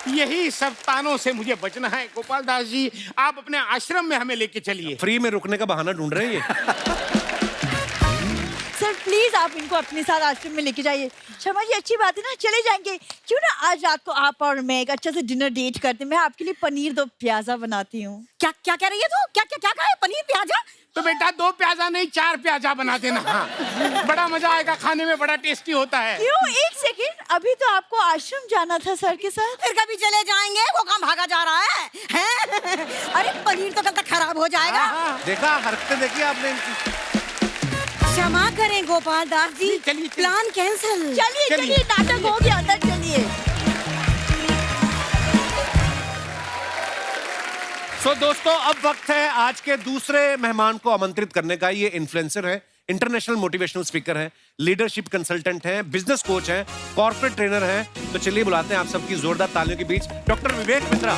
यही सब तानों से मुझे बचना है। गोपाल दास जी, आप अपने आश्रम में हमें लेके चलिए। फ्री में रुकने का बहाना ढूंढ रहे हैं ये। सर प्लीज आप इनको अपने साथ आश्रम में लेके जाइए। शर्मा जी, अच्छी बात है ना, चले जाएंगे। क्यों ना आज रात को आप और मैं एक अच्छा से डिनर डेट करते हैं। मैं आपके लिए पनीर दो प्याजा बनाती हूँ। क्या क्या कह रही है तू? क्या क्या क्या कहा है? पनीर प्याजा? तो बेटा 2 प्याजा नहीं 4 प्याजा बना देना। हाँ। बड़ा मजा आएगा, खाने में बड़ा टेस्टी होता है। क्यों? एक सेकंड, अभी तो आपको आश्रम जाना था सर के साथ। फिर कभी चले जाएंगे, वो काम भागा जा रहा है, हैं? अरे पनीर तो कल तक खराब हो जाएगा। देखा, हरकतें देखी आपने इनकी। क्षमा करें गोपाल दास जी, चलिए, चलिए। Plan cancel. चलिए, नाटक हो गया, अंदर चलिए। सो दोस्तों, अब वक्त है आज के दूसरे मेहमान को आमंत्रित करने का। ये इन्फ्लुएंसर है, इंटरनेशनल मोटिवेशनल स्पीकर है, लीडरशिप कंसल्टेंट है, बिजनेस कोच है, कॉर्पोरेट ट्रेनर है। तो चलिए बुलाते हैं आप सबकी जोरदार तालियों के बीच डॉक्टर विवेक बिंद्रा।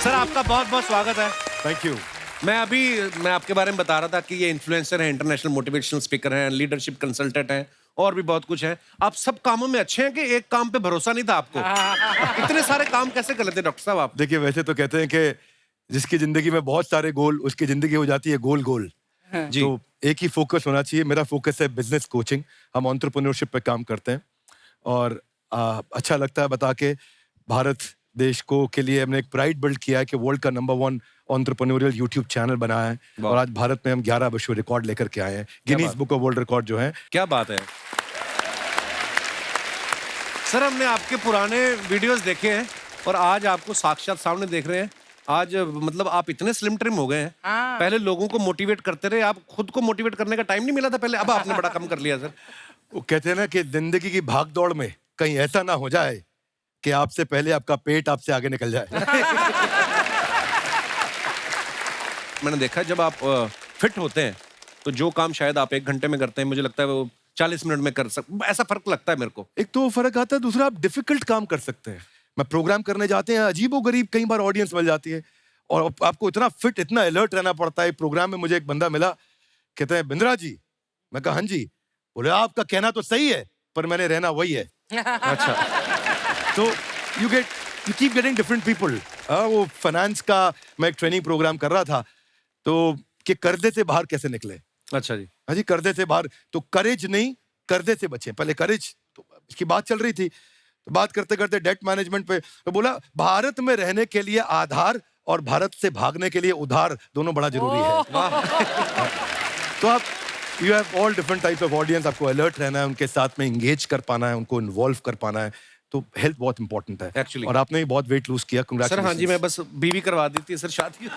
सर आपका बहुत बहुत स्वागत है। Thank you. मैं आपके बारे में बता रहा था कि ये इन्फ्लुएंसर हैं, इंटरनेशनल मोटिवेशनल स्पीकर हैं, लीडरशिप कंसल्टेंट हैं और भी बहुत कुछ है। आप सब कामों में अच्छे हैं कि एक काम पे भरोसा नहीं था आपको? इतने सारे काम कैसे कर लेते हैं डॉक्टर साहब आप? देखिए, वैसे तो कहते हैं कि जिसकी जिंदगी में बहुत सारे गोल, उसकी जिंदगी हो जाती है गोल गोल। जी। तो एक ही फोकस होना चाहिए। मेरा फोकस है बिजनेस कोचिंग। हम एंटरप्रेन्योरशिप पे काम करते हैं और अच्छा लगता है बता के। भारत देश को के लिए हमने एक प्राइड बिल्ड किया है कि वर्ल्ड का नंबर 1 एंटरप्रेन्योरियल यूट्यूब चैनल बनाया है और आज भारत में हम 11 विश्व रिकॉर्ड लेकर के आए हैं, Guinness book of world record जो है। क्या बात है सर, हमने आपके पुराने वीडियोस देखे हैं और आज आपको साक्षात सामने देख रहे हैं। आज मतलब आप इतने स्लिम ट्रिम हो गए हैं। पहले लोगों को मोटिवेट करते रहे, आप खुद को मोटिवेट करने का टाइम नहीं मिला था पहले, अब आपने बड़ा कम कर लिया सर। वो कहते हैं ना कि जिंदगी की भाग दौड़ में कहीं ऐसा ना हो जाए कि आपसे पहले आपका पेट आपसे आगे निकल जाए। मैंने देखा जब आप फिट होते हैं तो जो काम शायद आप 1 घंटे में करते हैं, मुझे लगता है वो 40 मिनट में कर ऐसा फर्क लगता है मेरे को। एक तो फर्क आता है, दूसरा आप डिफिकल्ट काम कर सकते हैं। मैं प्रोग्राम करने जाते हैं, अजीबोगरीब कई बार ऑडियंस मिल जाती है और आपको इतना फिट, इतना अलर्ट रहना पड़ता है। प्रोग्राम में मुझे एक बंदा मिला, कहते हैं बिंद्रा जी। मैं कहा हाँ जी। बोले आपका कहना तो सही है पर मैंने रहना वही है। अच्छा। तो you keep getting different people. वो फाइनेंस का मैं एक ट्रेनिंग प्रोग्राम कर रहा था तो कि कर्जे से बाहर कैसे निकले। अच्छा जी। हाँ जी, कर्जे से बाहर। तो करेज नहीं, कर्जे से बचे। पहले करेज तो इसकी बात चल रही थी, तो बात करते करते डेट मैनेजमेंट पे तो बोला भारत में रहने के लिए आधार और भारत से भागने के लिए उधार दोनों बड़ा जरूरी है। तो आप you have all different types of audience. आपको अलर्ट रहना है, उनके साथ में इंगेज कर पाना है, उनको इन्वॉल्व कर पाना है। तो हेल्थ बहुत इंपॉर्टेंट है Actually. और आपने भी बहुत वेट लूज किया। Sir Congratulations. हाँ जी, मैं बस बीवी करवा देती है सर शादी।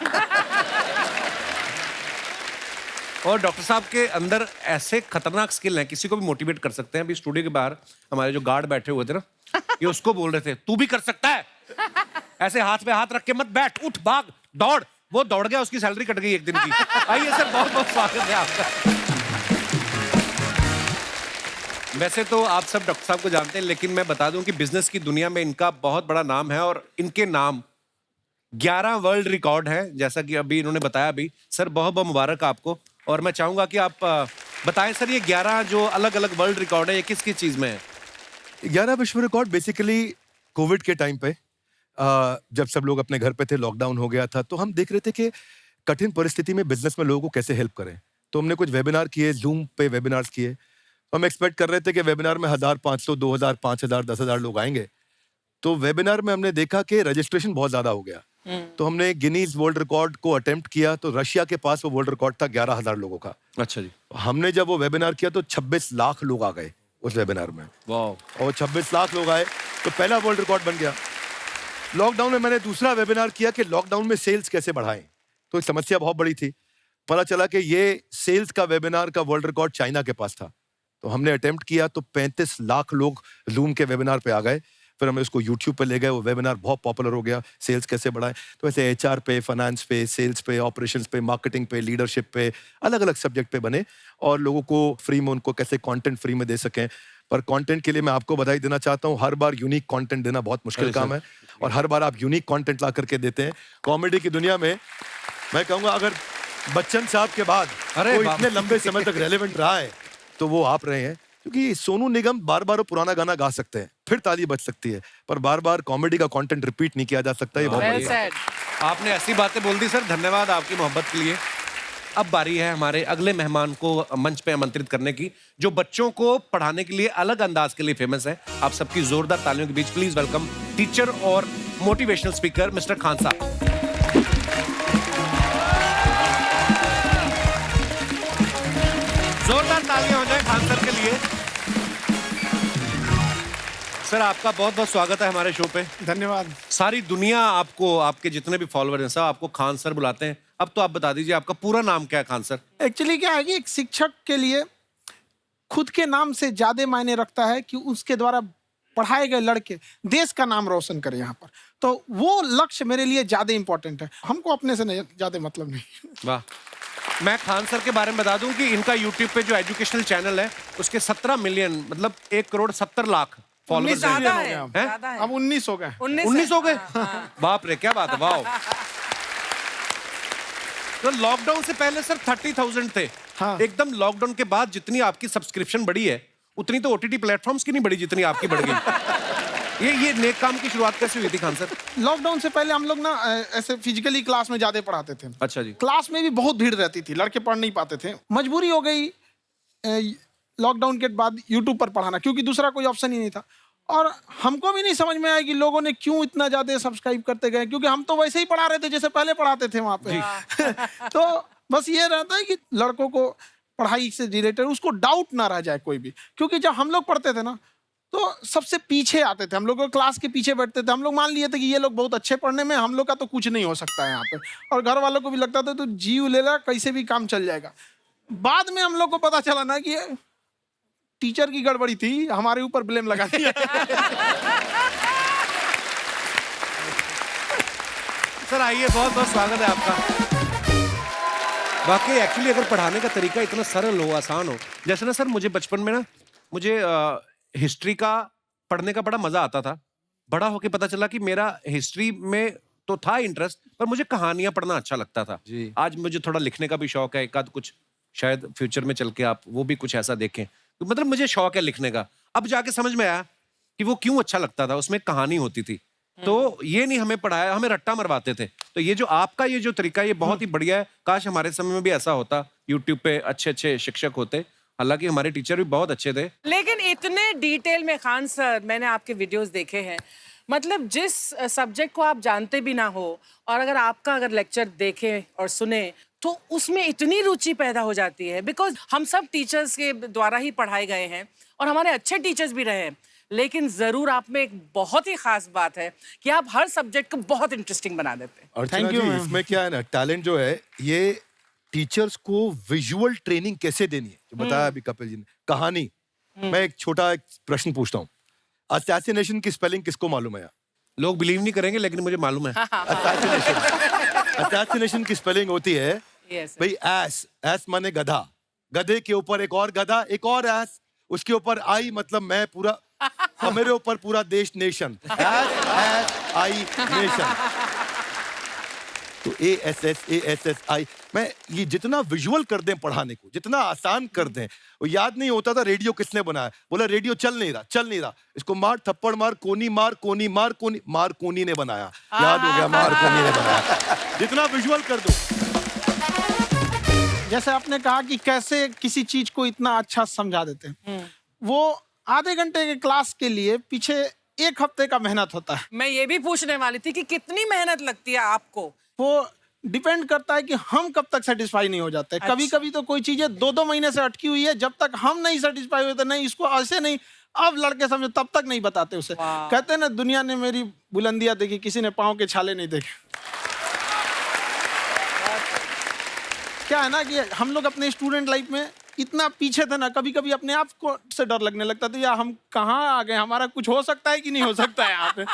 और डॉक्टर साहब के अंदर ऐसे खतरनाक स्किल हैं, किसी को भी मोटिवेट कर सकते हैं। अभी स्टूडियो के बाहर हमारे जो गार्ड बैठे हुए थे ना, ये उसको बोल रहे थे तू भी कर सकता है, ऐसे हाथ पे हाथ रख के मत बैठ, उठ भाग दौड़। वो दौड़ गया, उसकी सैलरी कट गई एक दिन की। आइए सर, बहुत बहुत स्वागत है आपका। वैसे तो आप सब डॉक्टर साहब को जानते हैं, लेकिन मैं बता दूं कि बिजनेस की दुनिया में इनका बहुत बड़ा नाम है और इनके नाम 11 वर्ल्ड रिकॉर्ड है, जैसा कि अभी इन्होंने बताया। अभी सर बहुत बहुत मुबारक आपको। और मैं चाहूंगा कि आप बताएं सर, ये 11 जो अलग अलग वर्ल्ड रिकॉर्ड है, ये किस किस चीज में है? 11 विश्व रिकॉर्ड बेसिकली कोविड के टाइम पे जब सब लोग अपने घर पे थे, लॉकडाउन हो गया था, तो हम देख रहे थे कि कठिन परिस्थिति में बिजनेस में लोगों को कैसे हेल्प करें। तो हमने कुछ वेबिनार किए, जूम पे वेबिनार्स किए। तो हम एक्सपेक्ट कर रहे थे कि वेबिनार में 1500, 2000, 5000, 10,000 लोग आएंगे। तो वेबिनार में हमने देखा कि रजिस्ट्रेशन बहुत ज्यादा हो गया। तो हमने गिनीज वर्ल्ड रिकॉर्ड को अटेम्प्ट किया, तो रशिया के पास वो वर्ल्ड रिकॉर्ड था 11,000 लोगों का। अच्छा जी। हमने जब वो वेबिनार किया तो 26 लाख लोग आ गए उस वेबिनार में। वाह। और 26 लाख लोग आए तो पहला वर्ल्ड रिकॉर्ड बन गया। लॉकडाउन में मैंने दूसरा वेबिनार किया कि लॉकडाउन में सेल्स कैसे बढ़ाएं। तो एक समस्या बहुत बड़ी थी। पता चला कि ये सेल्स का वेबिनार का वर्ल्ड रिकॉर्ड चाइना के पास था। तो हमने अटेम्प्ट किया तो 35 लाख लोग जूम के वेबिनार पे आ गए। फिर हमने उसको यूट्यूब पे ले गए, वो वेबिनार बहुत पॉपुलर हो गया, सेल्स कैसे बढ़ाएं। तो ऐसे HR पे, फाइनेंस पे, सेल्स पे, ऑपरेशंस पे, मार्केटिंग पे, लीडरशिप पे, अलग अलग सब्जेक्ट पे बने और लोगों को फ्री में उनको कैसे कंटेंट फ्री में दे सकें। पर कंटेंट के लिए मैं आपको बधाई देना चाहता हूँ, हर बार यूनिक कंटेंट देना बहुत मुश्किल काम है और हर बार आप यूनिक कंटेंट ला करके देते हैं। कॉमेडी की दुनिया में मैं कहूँगा अगर बच्चन साहब के बाद कोई इतने लंबे समय तक रेलेवेंट रहा है तो वो आप रहे हैं। क्योंकि सोनू निगम बार बार पुराना गाना गा सकते हैं, फिर ताली बज सकती है, पर बार बार कॉमेडी का कंटेंट रिपीट नहीं किया जा सकता। ये बहुत Well बढ़िया है। said. आपने ऐसी बातें बोल दी सर, धन्यवाद आपकी मोहब्बत के लिए। अब बारी है हमारे अगले मेहमान को मंच पे आमंत्रित करने की, जो बच्चों को पढ़ाने के लिए अलग अंदाज के लिए फेमस है। आप सबकी जोरदार तालियों के बीच प्लीज वेलकम टीचर और मोटिवेशनल स्पीकर मिस्टर खान साहब। जोरदार तालियां हो जाए खान सर के लिए। सर आपका बहुत बहुत स्वागत है हमारे शो पे। धन्यवाद। सारी दुनिया आपको, आपके जितने भी फॉलोअर हैं सब आपको खान सर बुलाते हैं। अब तो आप बता दीजिए आपका पूरा नाम क्या है खान सर? एक्चुअली क्या है कि एक शिक्षक के लिए खुद के नाम से ज्यादा मायने रखता है कि उसके द्वारा पढ़ाए गए लड़के देश का नाम रोशन करें यहाँ पर। तो वो लक्ष्य मेरे लिए ज्यादा इंपॉर्टेंट है, हमको अपने से नहीं ज्यादा मतलब नहीं। वाह। मैं खान सर के बारे में बता दूं कि इनका यूट्यूब पे जो एजुकेशनल चैनल है उसके 17 मिलियन मतलब 1,70,00,000 फॉलोअर्स ज्यादा है, हैं। ज्यादा है। अब 19 हो गए। 19 हो गए? बाप रे, क्या बात है, वाह। तो लॉकडाउन से पहले सर 30,000 थे। हाँ। एकदम लॉकडाउन के बाद जितनी आपकी सब्सक्रिप्शन बढ़ी है उतनी तो OTT प्लेटफॉर्म्स की नहीं बढ़ी जितनी आपकी बढ़ गई। ये नेक काम की शुरुआत कैसे हुई थी खान सर? लॉकडाउन से पहले हम लोग ना ऐसे फिजिकली क्लास में ज्यादा पढ़ाते थे। अच्छा जी। क्लास में भी बहुत भीड़ रहती थी, लड़के पढ़ नहीं पाते थे। मजबूरी हो गई लॉकडाउन के बाद यूट्यूब पर पढ़ाना, क्योंकि दूसरा कोई ऑप्शन ही नहीं था। और हमको भी नहीं समझ में आया कि लोगों ने क्यों इतना ज्यादा सब्सक्राइब करते गए, क्योंकि हम तो वैसे ही पढ़ा रहे थे जैसे पहले पढ़ाते थे वहां पे। तो बस ये रहता है कि लड़कों को पढ़ाई से रिलेटेड उसको डाउट ना रह जाए कोई भी। क्योंकि जब हम लोग पढ़ते थे ना तो सबसे पीछे आते थे, हम लोग क्लास के पीछे बैठते थे। हम लोग मान लिए थे कि ये लोग बहुत अच्छे पढ़ने में, हम लोग का तो कुछ नहीं हो सकता है यहाँ पे। और घर वालों को भी लगता था तो जीव ले ला, कैसे भी काम चल जाएगा। बाद में हम लोग को पता चला ना कि टीचर की गड़बड़ी थी, हमारे ऊपर ब्लेम लगा दिया। सर आइए, बहुत बहुत स्वागत है आपका। वाकई एक्चुअली अगर पढ़ाने का तरीका इतना सरल हो, आसान हो, जैसे ना सर मुझे बचपन में ना मुझे हिस्ट्री का पढ़ने का बड़ा मजा आता था। बड़ा होके पता चला कि मेरा हिस्ट्री में तो था इंटरेस्ट, पर मुझे कहानियां पढ़ना अच्छा लगता था। आज मुझे थोड़ा लिखने का भी शौक है, एक आध कुछ शायद फ्यूचर में चल के आप वो भी कुछ ऐसा देखें। तो मतलब मुझे शौक है लिखने का। अब जाके समझ में आया कि वो क्यों अच्छा लगता था, उसमें कहानी होती थी। तो ये नहीं हमें पढ़ाया, हमें रट्टा मरवाते थे। तो ये जो आपका ये जो तरीका है ये बहुत ही बढ़िया है। काश हमारे समय में भी ऐसा होता, यूट्यूब पे अच्छे अच्छे शिक्षक होते। हालांकि हमारे टीचर भी बहुत अच्छे थे। लेकिन इतने डिटेल में खान सर, मैंने आपके वीडियोस देखे हैं, मतलब जिस सब्जेक्ट को आप जानते भी ना हो और अगर लेक्चर देखें और सुने तो उसमें इतनी रुचि पैदा हो जाती है। बिकॉज हम सब टीचर्स के द्वारा ही पढ़ाए गए हैं और हमारे अच्छे टीचर्स भी रहे हैं। लेकिन जरूर आप में एक बहुत ही खास बात है कि आप हर सब्जेक्ट को बहुत इंटरेस्टिंग बना देते हैं। अर्चना Thank you, जी, ma'am. इसमें क्या है ना, टैलेंट जो है ये टीचर्स को विजुअल ट्रेनिंग कैसे देनी है, जो बताया अभी कपिल जी ने, कहानी। मैं एक छोटा एक प्रश्न पूछता हूँ, असैसिनेशन की स्पेलिंग किसको मालूम है यार? लोग बिलीव नहीं करेंगे लेकिन मुझे मालूम है। असैसिनेशन की स्पेलिंग होती है Yes, भाई एस माने गधा, गधे के ऊपर एक और गधा, एक और एस, उसके ऊपर आई मतलब मैं पूरा, और मेरे ऊपर पूरा देश नेशन, एस आई नेशन। तो ASSASSI, मैं ये जितना विजुअल कर दें पढ़ाने को, जितना आसान कर दें, वो याद नहीं होता था रेडियो किसने बनाया, बोला रेडियो चल नहीं रहा, इसको मार थप्पड़ मार कोनी मार कोनी मार कोनी, मार कोनी ने बनाया, याद हो गया, मार कोनी ने बनाया। जितना विजुअल कर दो। जैसे आपने कहा कि कैसे किसी चीज को इतना अच्छा समझा देते हैं, वो आधे घंटे के क्लास के लिए पीछे 1 हफ्ते का मेहनत होता है। मैं ये भी पूछने वाली थी कि कितनी मेहनत लगती है आपको। वो डिपेंड करता है कि हम कब तक सेटिस्फाई नहीं हो जाते। अच्छा। कभी कभी तो कोई चीजें 2-2 महीने से अटकी हुई है, जब तक हम नहीं सेटिस्फाई होते, नहीं इसको ऐसे नहीं, अब लड़के समझे, तब तक नहीं बताते उसे। वाह। कहते हैं ना, दुनिया ने मेरी बुलंदियां देखी, किसी ने पाँव के छाले नहीं देखे। क्या है ना कि हम लोग अपने स्टूडेंट लाइफ में इतना पीछे थे ना, कभी कभी अपने आप को से डर लगने लगता था, यार हम कहाँ आ गए, हमारा कुछ हो सकता है कि नहीं हो सकता है यहाँ पे।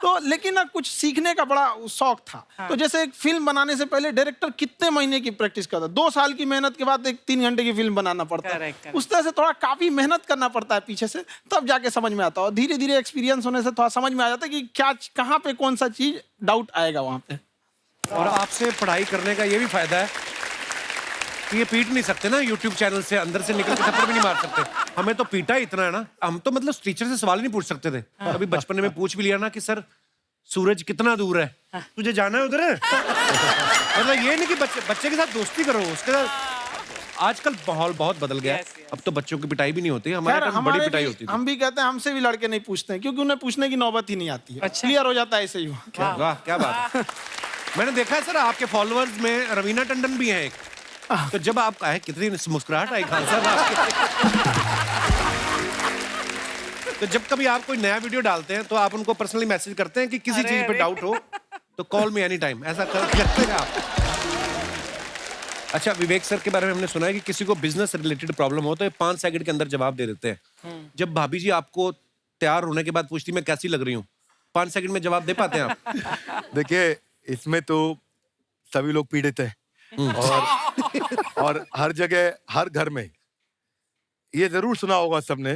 तो लेकिन ना कुछ सीखने का बड़ा शौक था। तो जैसे एक फिल्म बनाने से पहले डायरेक्टर कितने महीने की प्रैक्टिस करता है, 2 साल की मेहनत के बाद एक 3 घंटे की फिल्म बनाना पड़ता है। Correct, correct. उस तरह से थोड़ा काफी मेहनत करना पड़ता है पीछे से, तब जाके समझ में आता है। और धीरे धीरे एक्सपीरियंस होने से थोड़ा समझ में आ जाता है कि क्या, कहाँ पे कौन सा चीज डाउट आएगा वहाँ पे। और आपसे पढ़ाई करने का ये भी फायदा है कि ये पीट नहीं सकते ना यूट्यूब चैनल से, अंदर से निकल के थप्पड़ भी नहीं मार सकते। हमें तो पीटा इतना है ना, हम तो मतलब टीचर से सवाल ही नहीं पूछ सकते थे। अभी बचपन में पूछ भी लिया ना कि सर सूरज कितना दूर है, तुझे जाना है उधर है? मतलब ये नहीं कि बच्चे के साथ दोस्ती करो, उसके साथ। आजकल माहौल बहुत बदल गया है। Yes, yes. अब तो बच्चों की पिटाई भी नहीं होती, हमारे खैर, टाइम बड़ी पिटाई होती थी। हम भी कहते हैं, हमसे भी लड़के नहीं पूछते हैं, क्योंकि उन्हें पूछने की नौबत ही नहीं आती है। अच्छा। क्लियर हो जाता है ऐसे ही वो। वाह क्या बात है। मैंने देखा है सर आपके फॉलोअर्स में रवीना टंडन भी है एक, तो जब आप आए कितनी मुस्कुराहट आई खान साहब आपके। तो जब कभी आप कोई नया वीडियो डालते हैं तो आप उनको पर्सनली मैसेज करते हैं कि किसी अरे, चीज पे अरे। डाउट हो तो कॉल मी एनी टाइम, ऐसा करते हैं आप? अच्छा, विवेक सर के बारे में हमने सुना है कि किसी को बिजनेस रिलेटेड प्रॉब्लम हो तो ये 5 सेकंड के अंदर जवाब दे देते हैं। जब भाभी जी आपको तैयार होने के बाद पूछती मैं कैसी लग रही हूँ, 5 सेकंड में जवाब दे पाते हैं आप? देखिए, इसमें तो सभी लोग पीड़ित हैं, और हर जगह, हर घर में ये जरूर सुना होगा सबने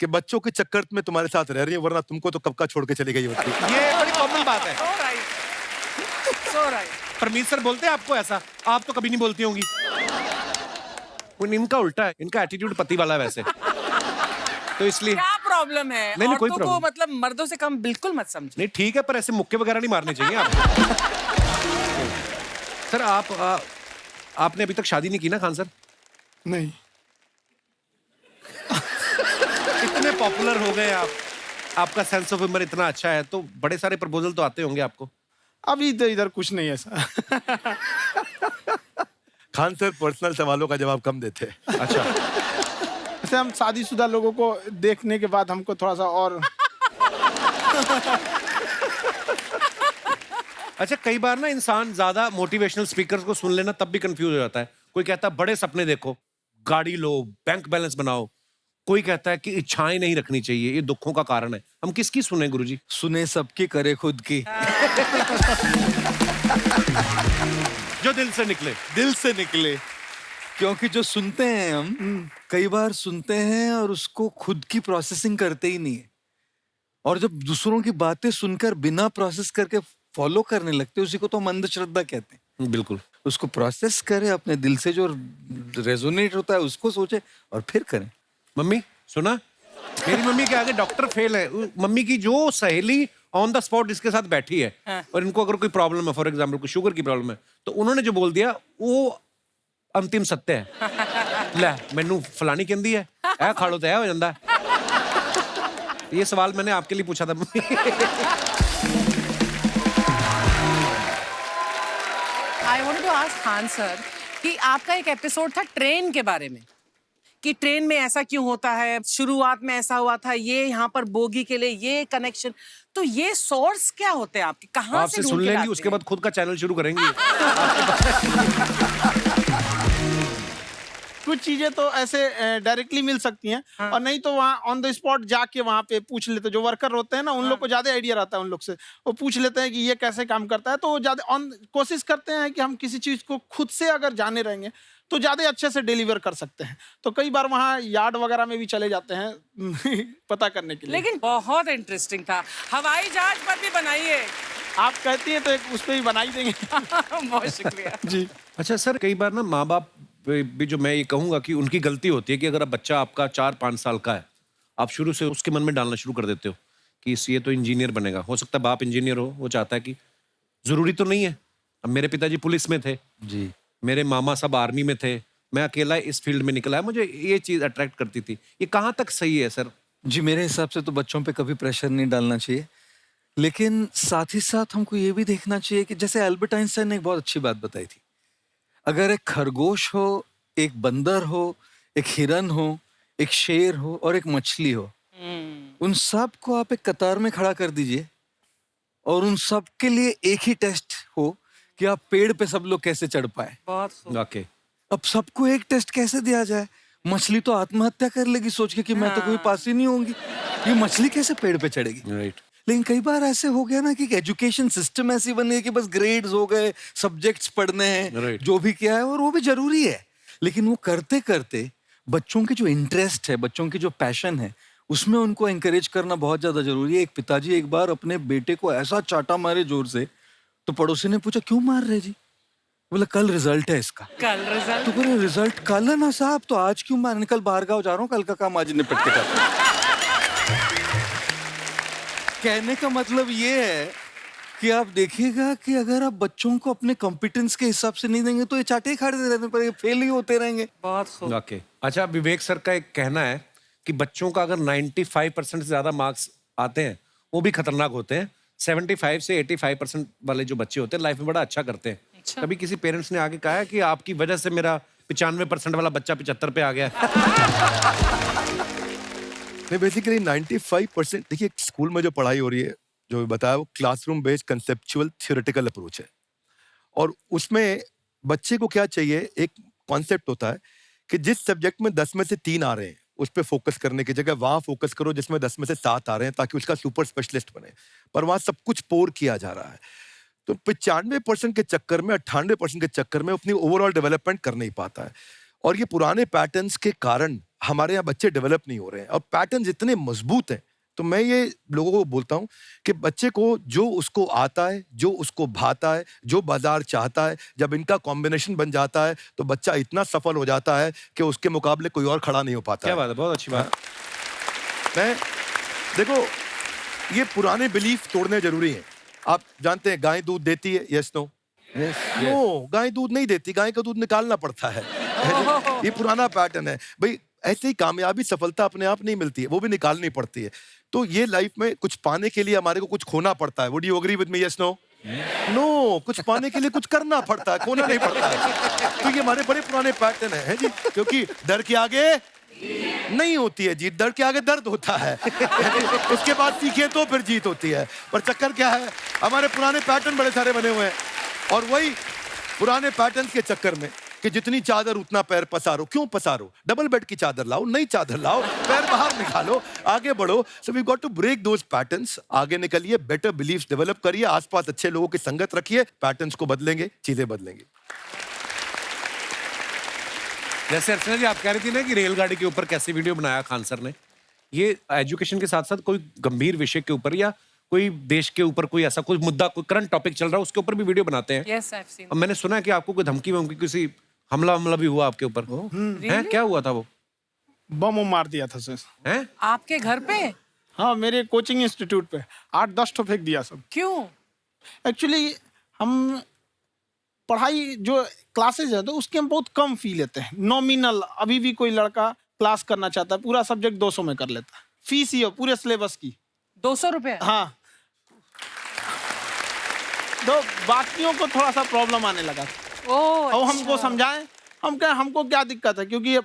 कि बच्चों के चक्कर में तुम्हारे साथ रह रही है, वरना तुमको तो कब का छोड़ के चली गई होती। ये बड़ी कॉमन बात है। So right. So right. Parmeet sir बोलते हैं आपको ऐसा? आप तो कभी नहीं बोलती होंगी। इनका उल्टा है, इनका एटीट्यूड पति वाला है वैसे, तो इसलिए। क्या प्रॉब्लम है? नहीं, कोई औरतों को problem। मतलब मर्दों से कम बिल्कुल मत समझो। नहीं ठीक है, पर ऐसे मुक्के वगैरह नहीं मारने चाहिए आप। सर आपने अभी तक शादी नहीं की ना खान सर? नहीं, इतने पॉपुलर हो गए आप, आपका सेंस ऑफ ह्यूमर इतना अच्छा है, तो बड़े सारे प्रपोजल तो आते होंगे आपको। अभी तो इधर कुछ नहीं है सर। खान सर पर्सनल सवालों का जवाब कम देते हैं। अच्छा, जैसे हम शादीशुदा लोगों को देखने के बाद हमको थोड़ा सा और अच्छा कई बार ना इंसान ज्यादा मोटिवेशनल स्पीकर्स को सुन लेना तब भी कंफ्यूज हो जाता है। कोई कहता है बड़े सपने देखो, गाड़ी लो, बैंक बैलेंस बनाओ। कोई कहता है कि इच्छाएं नहीं रखनी चाहिए, ये दुखों का कारण है। हम किसकी सुने गुरुजी? सुने सबकी, करे खुद की। जो दिल से निकले। दिल से निकले। क्योंकि जो सुनते हैं हम, कई बार सुनते हैं और उसको खुद की प्रोसेसिंग करते ही नहीं है, और जब दूसरों की बातें सुनकर बिना प्रोसेस करके फॉलो करने लगते हैं, उसी को तो हम अंधश्रद्धा कहते हैं। बिल्कुल। उसको प्रोसेस करें, अपने दिल से जो रेजोनेट होता है उसको सोचे और फिर करें। मम्मी सुना, मेरी मम्मी के आगे डॉक्टर फेल है। मम्मी की जो सहेली ऑन द स्पॉट इसके साथ बैठी है, और इनको अगर कोई प्रॉब्लम है, फॉर एग्जाम्पल कोई शुगर की प्रॉब्लम है, तो उन्होंने जो बोल दिया वो अंतिम सत्य है। ले मैनू फलानी कहती है, ऐ खाड़ो तो ऐ हो जाता है। ये सवाल मैंने आपके लिए पूछा था mummy. I wanted to ask Khan sir कि आपका एक एपिसोड था ट्रेन के बारे में, कि ट्रेन में ऐसा क्यों होता है, शुरुआत में ऐसा हुआ था, ये यहाँ पर बोगी के लिए ये कनेक्शन, तो ये सोर्स क्या होते हैं आपके, कहाँ आपसे से ढूंढ सुन के लेंगी, लाते उसके हैं? बाद खुद का चैनल शुरू करेंगी। कुछ चीजें तो ऐसे डायरेक्टली मिल सकती हैं, और नहीं तो वहाँ ऑन द स्पॉट जाके वहाँ पे पूछ लेते, जो वर्कर होते हैं ना, उन लोग को ज्यादा आइडिया रहता है उन लोग से, वो पूछ लेते हैं कि ये कैसे काम करता है, तो वो ज्यादा ऑन कोशिश करते हैं कि हम किसी चीज को खुद से अगर जाने रहेंगे तो ज्यादा अच्छे से डिलीवर कर सकते हैं। तो कई बार वहाँ यार्ड वगैरह में भी चले जाते हैं पता करने के लिए। लेकिन बहुत इंटरेस्टिंग था। हवाई जहाज पर भी बनाइए। आप कहती हैं तो एक उस पर भी बना ही देंगे। बहुत शुक्रिया। जी। अच्छा सर, कई बार ना माँ बाप भी, जो मैं ये कहूंगा कि उनकी गलती होती है कि अगर अब बच्चा आपका 4-5 साल का है, आप शुरू से उसके मन में डालना शुरू कर देते हो कि ये तो इंजीनियर बनेगा। हो सकता है बाप इंजीनियर हो, वो चाहता है कि जरूरी तो नहीं है। अब मेरे पिताजी पुलिस में थे जी, मेरे मामा सब आर्मी में थे, मैं अकेला इस फील्ड में निकला है, मुझे ये चीज अट्रैक्ट करती थी। ये कहाँ तक सही है सर? जी, मेरे हिसाब से तो बच्चों पे कभी प्रेशर नहीं डालना चाहिए, लेकिन साथ ही साथ हमको ये भी देखना चाहिए कि जैसे एल्बर्ट आइंस्टाइन ने एक बहुत अच्छी बात बताई थी, अगर एक खरगोश हो, एक बंदर हो, एक हिरन हो, एक शेर हो और एक मछली हो, उन सब को आप एक कतार में खड़ा कर दीजिए और उन सब के लिए एक ही टेस्ट हो कि आप पेड़ पे सब लोग कैसे चढ़ पाए। बहुत खूब। ओके, अब सबको एक टेस्ट कैसे दिया जाए? मछली तो आत्महत्या कर लेगी सोच के कि मैं तो कोई पास ही नहीं होंगी, ये मछली कैसे पेड़ पे चढ़ेगी? राइट। लेकिन कई बार ऐसे हो गया ना कि एजुकेशन सिस्टम ऐसी बन गई कि बस ग्रेड्स हो गए, सब्जेक्ट्स पढ़ने हैं, Right. जो भी किया है, और वो भी जरूरी है, लेकिन वो करते करते बच्चों के जो इंटरेस्ट है, बच्चों की जो पैशन है, उसमें उनको एंकरेज करना बहुत ज्यादा जरूरी है। एक पिताजी एक बार अपने बेटे को ऐसा चाटा मारे जोर से, तो पड़ोसी ने पूछा क्यों मार रहे जी? बोला कल रिजल्ट है इसका। कल रिजल्ट? तो बोले रिजल्ट कल है ना साहब, तो आज क्यों मारने? कल बाहर गाँव जा रहा हूँ, कल का काम आज निपट के करता हूं। कहने का मतलब ये है कि आप देखिएगा कि अगर आप बच्चों को अपने कॉम्पिटेंस के हिसाब से नहीं देंगे तो ये चाटे ही खाते रहने पड़ेंगे, फेल ही होते रहेंगे। बहुत खूब। ओके। अच्छा, विवेक सर का एक कहना है कि बच्चों का अगर 95% से ज्यादा मार्क्स आते हैं वो भी खतरनाक होते हैं। 75 से 85% वाले जो बच्चे होते हैं लाइफ में बड़ा अच्छा करते हैं। अच्छा। कभी किसी पेरेंट्स ने आके कहा है कि आपकी वजह से मेरा 95% वाला बच्चा 75 पे आ गया? नहीं, बेसिकली 95%, देखिए स्कूल में जो पढ़ाई हो रही है, जो बताया, वो classroom based conceptual theoretical approach है, और उसमें बच्चे को क्या चाहिए, एक कॉन्सेप्ट होता है कि जिस सब्जेक्ट में 10 में से 3 आ रहे हैं उस पर फोकस करने की जगह वहां फोकस करो जिसमें 10 में से 7 आ रहे हैं, ताकि उसका सुपर स्पेशलिस्ट बने। पर वहां सब कुछ पोर किया जा रहा है, तो 95% के चक्कर में, 98% के चक्कर में अपनी ओवरऑल डेवलपमेंट कर नहीं पाता है। और ये पुराने पैटर्न्स के कारण हमारे यहाँ बच्चे डेवलप नहीं हो रहे हैं, और पैटर्न्स इतने मजबूत हैं। तो मैं ये लोगों को बोलता हूँ कि बच्चे को जो उसको आता है, जो उसको भाता है, जो बाजार चाहता है, जब इनका कॉम्बिनेशन बन जाता है तो बच्चा इतना सफल हो जाता है कि उसके मुकाबले कोई और खड़ा नहीं हो पाता। क्या बात है, बहुत अच्छी बात। मैं देखो, ये पुराने बिलीफ तोड़ने जरूरी हैं। आप जानते हैं गाय दूध देती है, यस नो? नो, गाय दूध नहीं देती, गाय का दूध निकालना पड़ता है। ये पुराना पैटर्न है भाई। ऐसे ही कामयाबी, सफलता अपने आप नहीं मिलती है, वो भी निकालनी पड़ती है। तो ये लाइफ में कुछ पाने के लिए हमारे को कुछ खोना पड़ता है। Would you agree with me, yes no? No, कुछ पाने के लिए कुछ करना पड़ता है, खोना नहीं पड़ता है। तो ये हमारे बड़े पुराने पैटर्न है जी, क्योंकि डर के आगे नहीं होती है जीत, डर के आगे दर्द होता है। उसके बाद सीखे तो फिर जीत होती है। पर चक्कर क्या है, हमारे पुराने पैटर्न बड़े सारे बने हुए हैं, और वही पुराने पैटर्न के चक्कर में कि जितनी चादर उतना पैर पसारो। क्यों पसारो? डबल बेड की चादर लाओ, नई चादर लाओ, पैर बाहर निकालो, आगे बढ़ो। So we got to break those patterns. आगे निकलिए, बेटर बिलीफ्स डेवलप करिए, आसपास अच्छे लोगों की संगत रखिए, पैटर्न्स को बदलेंगे, चीजें बदलेंगी। जैसे अर्चना जी आप कह रही थी ना कि रेलगाड़ी के ऊपर कैसे वीडियो बनाया खान सर ने, ये एजुकेशन के साथ साथ कोई गंभीर विषय के ऊपर या कोई देश के ऊपर कोई ऐसा कोई मुद्दा, कोई करंट टॉपिक चल रहा है, उसके ऊपर भी वीडियो बनाते हैं। Yes, I've seen. अब मैंने सुना है कि आपको कोई धमकी वमकी, किसी हमला भी हुआ आपके ऊपर, है? क्या हुआ था वो? बम मार दिया था सर। हैं? आपके घर पे? हाँ, मेरे कोचिंग इंस्टीट्यूट पे 8-10 ठो फेंक दिया सब। क्यों? एक्चुअली हम पढ़ाई जो क्लासेज है तो उसके हम बहुत कम फी लेते हैं, नॉमिनल। अभी भी कोई लड़का क्लास करना चाहता है, पूरा सब्जेक्ट 200 में कर लेता है, फीस ही हो पूरे सिलेबस की 200 रुपए? हाँ। तो बाकियों को थोड़ा सा प्रॉब्लम आने लगा, और हमको समझाएं, हम कहें हमको क्या दिक्कत है, क्योंकि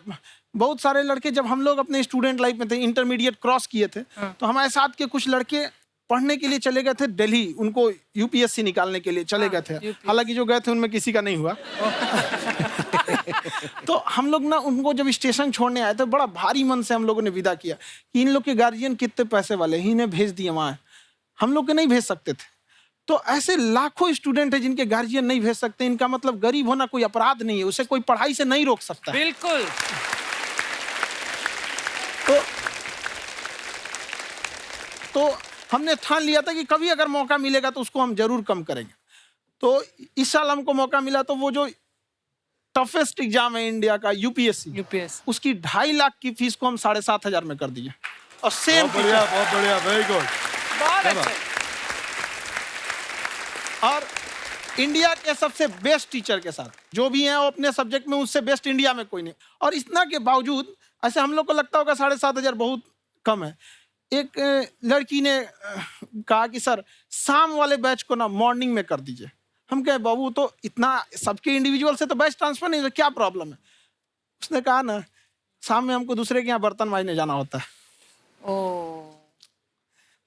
बहुत सारे लड़के जब हम लोग अपने स्टूडेंट लाइफ में थे, इंटरमीडिएट क्रॉस किए थे, तो हमारे साथ के कुछ लड़के पढ़ने के लिए चले गए थे दिल्ली, उनको यूपीएससी निकालने के लिए चले गए थे। हालांकि जो गए थे उनमें किसी का नहीं हुआ। तो हम लोग ना उनको जब स्टेशन छोड़ने आए तो बड़ा भारी मन से हम लोगों ने विदा किया कि इन लोग के गार्जियन कितने पैसे वाले हैं, इन्हें भेज दिए वहाँ, हम लोग के नहीं भेज सकते थे। तो ऐसे लाखों स्टूडेंट हैं जिनके गार्जियन नहीं भेज सकते। इनका मतलब गरीब होना कोई अपराध नहीं है, उसे कोई पढ़ाई से नहीं रोक सकता। बिल्कुल। तो हमने ठान लिया था कि कभी अगर मौका मिलेगा तो उसको हम जरूर कम करेंगे। तो इस साल हमको मौका मिला तो वो जो टफेस्ट एग्जाम है इंडिया का यूपीएससी, उसकी 2.5 लाख की फीस को हम 7,500 में कर दिए। और सेम बहुत बढ़िया, वेरी गुड। बहुत अच्छे। और इंडिया के सबसे बेस्ट टीचर के साथ जो भी हैं वो अपने सब्जेक्ट में उससे बेस्ट इंडिया में कोई नहीं। और इतना के बावजूद ऐसे हम लोग को लगता होगा 7,500 बहुत कम है। एक लड़की ने कहा कि सर शाम वाले बैच को ना मॉर्निंग में कर दीजिए। हम कहे बाबू तो इतना सबके इंडिविजुअल से तो बैच ट्रांसफर नहीं, तो क्या प्रॉब्लम है? उसने कहा ना शाम में हमको दूसरे के यहाँ बर्तन मांजने जाना होता है।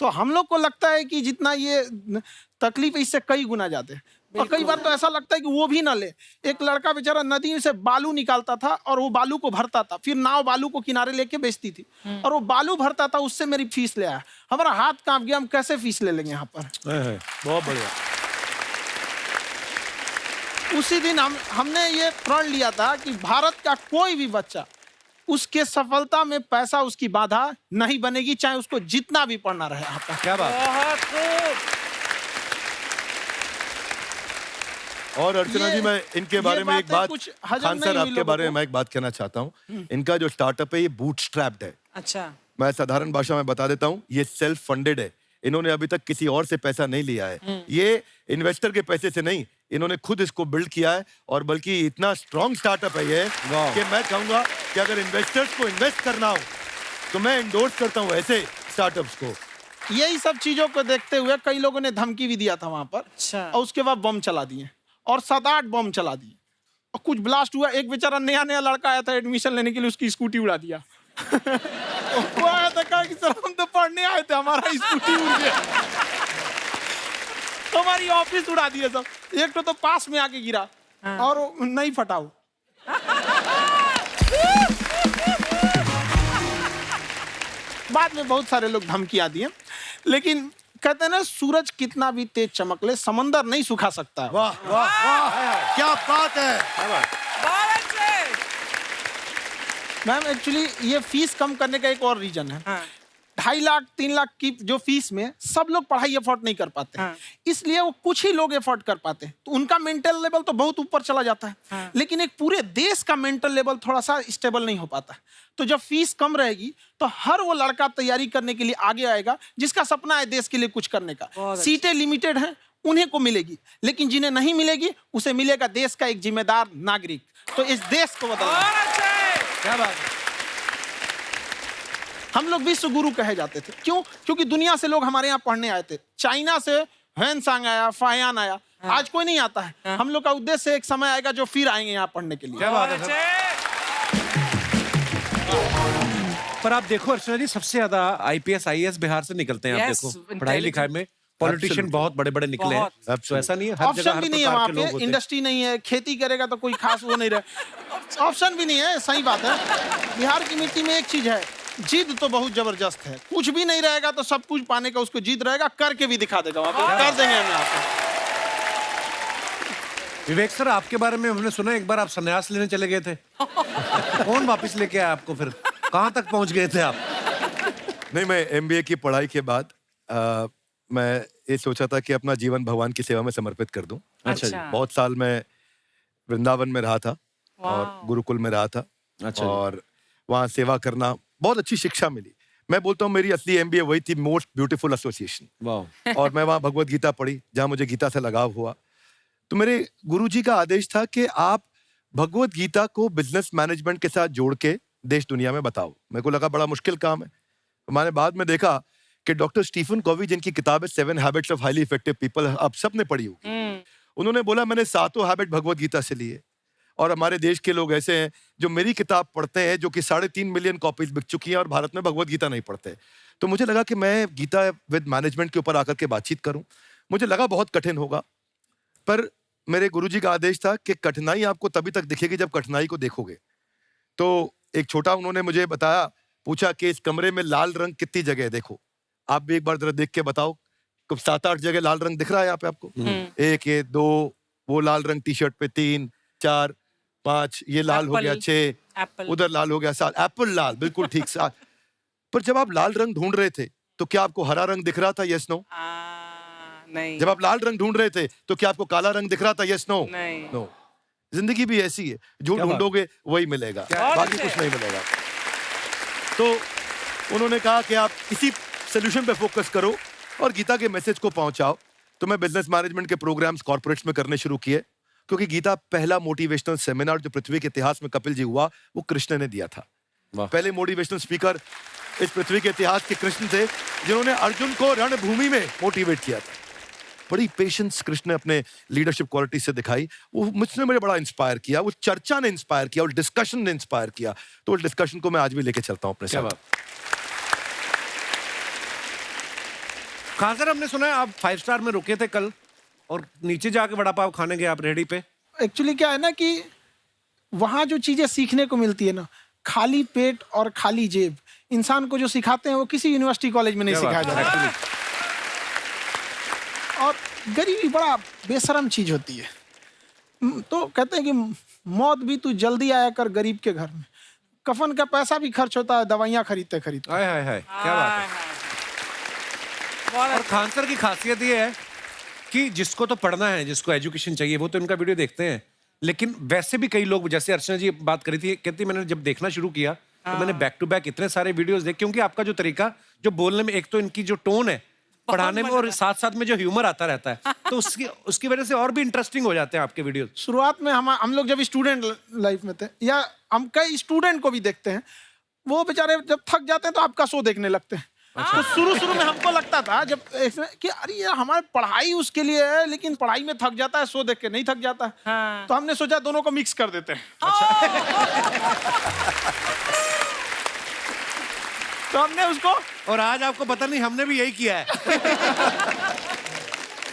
तो हम लोग को लगता है कि जितना ये तकलीफ इससे कई गुना जाते हैं। और कई बार तो ऐसा लगता है कि वो भी ना ले। एक लड़का बेचारा नदी से बालू निकालता था और वो बालू को भरता था, फिर नाव बालू को किनारे लेके बेचती थी, और वो बालू भरता था, उससे मेरी फीस ले आया। हमारा हाथ कांप गया, हम कैसे फीस ले लेंगे यहाँ पर। बहुत बढ़िया। उसी दिन हमने ये प्रण लिया था कि भारत का कोई भी बच्चा उसके सफलता में पैसा उसकी बाधा नहीं बनेगी, चाहे उसको जितना भी पढ़ना रहे यहाँ पर। क्या बात। बहुत खूब। और अर्चना जी, मैं इनके बारे में एक बात, खान सर आपके बारे में मैं एक बात कहना चाहता हूँ। इनका जो स्टार्टअप है ये बूटस्ट्रैप्ड है। अच्छा। मैं साधारण भाषा में बता देता हूँ, ये सेल्फ फंडेड है। इन्होंने अभी तक किसी और से पैसा नहीं लिया है, ये इन्वेस्टर के पैसे से नहीं, इन्होंने खुद इसको बिल्ड किया है। और बल्कि इतना स्ट्रॉन्ग स्टार्टअप है ये कि मैं कहूंगा कि अगर इन्वेस्टर्स को इन्वेस्ट करना हो तो मैं इंडोर्स करता हूँ ऐसे स्टार्टअप्स को। यही सब चीजों को देखते हुए कई लोगों ने धमकी भी दिया था वहां पर। अच्छा। और उसके बाद बम चला दिए, और 7-8 बम चला दिए, और कुछ ब्लास्ट हुआ। एक बेचारा नया लड़का आया था एडमिशन लेने के लिए, उसकी स्कूटी उड़ा दिया। वो आया था, कहा कि सर हम तो पढ़ने आए थे, हमारा स्कूटी उड़ गया। हमारी ऑफिस उड़ा दिए सब। एक तो पास में आके गिरा, और नहीं फटा वो। बाद में बहुत सारे लोग धमकियां दिए, लेकिन कहते हैं ना सूरज कितना भी तेज चमक ले समंदर नहीं सुखा सकता। वाह वाह वाह, क्या बात है। मैम एक्चुअली ये फीस कम करने का एक और रीजन है। 2.5 लाख 3 लाख की जो फीस में सब लोग पढ़ाई अफोर्ड नहीं कर पाते, इसलिए वो कुछ ही लोग अफोर्ड कर पाते हैं, तो उनका मेंटल लेवल तो बहुत ऊपर चला जाता है। लेकिन एक पूरे देश का मेंटल लेवल थोड़ा सा स्टेबल नहीं हो पाता। तो जब फीस कम रहेगी तो हर वो लड़का तैयारी करने के लिए आगे आएगा जिसका सपना है देश के लिए कुछ करने का। सीटें लिमिटेड हैं, उन्हें को मिलेगी, लेकिन जिन्हें नहीं मिलेगी उसे मिलेगा देश का एक जिम्मेदार नागरिक। तो इस देश को बदलना। क्या बात है। हम लोग विश्व गुरु कहे जाते थे, क्यों? क्योंकि दुनिया से लोग हमारे यहाँ पढ़ने आए थे। चाइना से ह्वेनसांग आया, फायान आया, आज कोई नहीं आता है। हम लोग का उद्देश्य एक समय आएगा जो फिर आएंगे यहाँ पढ़ने के लिए। क्या बात है सर। पर आप देखो अर्चना जी, सबसे ज्यादा आईपीएस आईएएस बिहार से निकलते हैं। आप Yes, देखो पढ़ाई लिखाई में पॉलिटिशियन बहुत बड़े बड़े निकले हैं। तो ऐसा नहीं है, हर जगह ऑप्शन भी नहीं है वहाँ पे, इंडस्ट्री नहीं है, खेती करेगा तो कोई खास वो नहीं रहे, ऑप्शन भी नहीं है। सही बात है। बिहार की मिट्टी में एक चीज है, जिद तो बहुत जबरदस्त है। कुछ भी नहीं रहेगा तो सब कुछ पाने का उसको जिद रहेगा, करके भी दिखा देगा। वहाँ पे कर देंगे हम आपको। विवेक सर, आपके बारे में हमने सुना एक बार आप संन्यास लेने चले गए थे। कौन वापस लेके आया आपको? फिर कहाँ तक पहुंच गए थे आप? नहीं, मैं एमबीए की पढ़ाई के बाद मैं ये सोचा था कि अपना जीवन भगवान की सेवा में समर्पित कर दूं। अच्छा जी। बहुत साल मैं वृंदावन में रहा था और गुरुकुल में रहा था। अच्छा। और वहाँ सेवा करना, बहुत अच्छी शिक्षा मिली। मैं बोलता हूँ मेरी असली एमबीए वही थी, मोस्ट ब्यूटीफुल एसोसिएशन। वाह। और मैं वहाँ भगवत गीता पढ़ी, जहाँ मुझे गीता से लगाव हुआ। तो मेरे गुरुजी का आदेश था कि आप भगवत गीता को बिजनेस मैनेजमेंट के साथ जोड़ के देश दुनिया में बताओ। मेरे को लगा बड़ा मुश्किल काम है। मैंने बाद में देखा कि डॉक्टर स्टीफन कॉवी, जिनकी किताब है 7 habits of highly effective people, आप सबने पढ़ी होगी। उन्होंने बोला मैंने 7 हैबिट भगवत गीता से लिए। और हमारे देश के लोग ऐसे हैं जो मेरी किताब पढ़ते हैं, जो कि 3.5 मिलियन कॉपीज बिक चुकी हैं, और भारत में भगवत गीता नहीं पढ़ते। तो मुझे लगा कि मैं गीता विद मैनेजमेंट के ऊपर आकर के बातचीत करूं। मुझे लगा बहुत कठिन होगा, पर मेरे गुरुजी का आदेश था कि कठिनाई आपको तभी तक दिखेगी जब कठिनाई को देखोगे। तो एक छोटा उन्होंने मुझे बताया, पूछा कि इस कमरे में लाल रंग कितनी जगह है, देखो आप भी एक बार जरा देख के बताओ। 7-8 जगह लाल रंग दिख रहा है यहाँ पे आपको? 1 ये 2 वो लाल रंग टी शर्ट पे, 3 4 5 ये लाल हो गया, 6 उधर लाल हो गया, 7 एप्पल लाल, बिल्कुल ठीक 7। पर जब आप लाल रंग ढूंढ रहे थे तो क्या आपको हरा रंग दिख रहा था? Yes no? नहीं। जब आप लाल रंग ढूंढ रहे थे तो क्या आपको काला रंग दिख रहा था? Yes no? नहीं। नो। जिंदगी भी ऐसी है, जो ढूंढोगे वही मिलेगा, बाकी कुछ नहीं मिलेगा। तो उन्होंने कहा कि आप इसी सोल्यूशन पे फोकस करो और गीता के मैसेज को पहुंचाओ। तो मैं बिजनेस मैनेजमेंट के प्रोग्राम्स कॉर्पोरेट्स में करने शुरू किए, क्योंकि गीता पहला मोटिवेशनल सेमिनार जो पृथ्वी के इतिहास में कपिल जी हुआ, वो कृष्ण ने दिया था। पहले मोटिवेशनल स्पीकर इस पृथ्वी के इतिहास के कृष्ण थे, जिन्होंने अर्जुन को रणभूमि में मोटिवेट किया था। बड़ी पेशेंस कृष्ण ने अपने लीडरशिप क्वालिटी से दिखाई। वो मुझसे मुझे बड़ा इंस्पायर किया, वो चर्चा ने इंस्पायर किया, वो डिस्कशन ने इंस्पायर किया। तो उस डिस्कशन को मैं आज भी लेके चलता हूं अपने साथ। खान सर, हमने सुना है आप 5 स्टार में रुके थे कल और नीचे जाके वड़ा पाव खाने गए आप रेहड़ी पे। एक्चुअली क्या है ना कि वहाँ जो चीजें सीखने को मिलती है ना, खाली पेट और खाली जेब इंसान को जो सिखाते हैं वो किसी यूनिवर्सिटी कॉलेज में नहीं सिखाया जाता। और गरीबी बड़ा बेशरम चीज होती है। तो कहते हैं कि मौत भी तू जल्दी आया कर गरीब के घर में। कफन का पैसा भी खर्च होता है दवाइयाँ खरीदते खरीदते। हाय हाय हाय, क्या बात है। और खान सर की खासियत ये है कि जिसको तो पढ़ना है, जिसको एजुकेशन चाहिए, वो तो इनका वीडियो देखते हैं। लेकिन वैसे भी कई लोग, जैसे अर्चना जी बात करी थी, कहती मैंने जब देखना शुरू किया तो मैंने बैक टू बैक इतने सारे वीडियोस देखे, क्योंकि आपका जो तरीका जो बोलने में, एक तो इनकी जो टोन है पढ़ाने में, और साथ साथ में जो ह्यूमर आता रहता है, तो उसकी वजह से और भी इंटरेस्टिंग हो जाते हैं आपके वीडियो। शुरुआत में हम लोग जब स्टूडेंट लाइफ में थे, या हम कई स्टूडेंट को भी देखते हैं, वो बेचारे जब थक जाते हैं तो आपका शो देखने लगते हैं। तो शुरू में हमको लगता था जब कि अरे ये हमारी पढ़ाई उसके लिए है, लेकिन पढ़ाई में थक जाता है, शो देख के नहीं थक जाता है। हाँ। तो हमने सोचा दोनों को मिक्स कर देते हैं। तो हमने उसको, और आज आपको पता नहीं हमने भी यही किया है।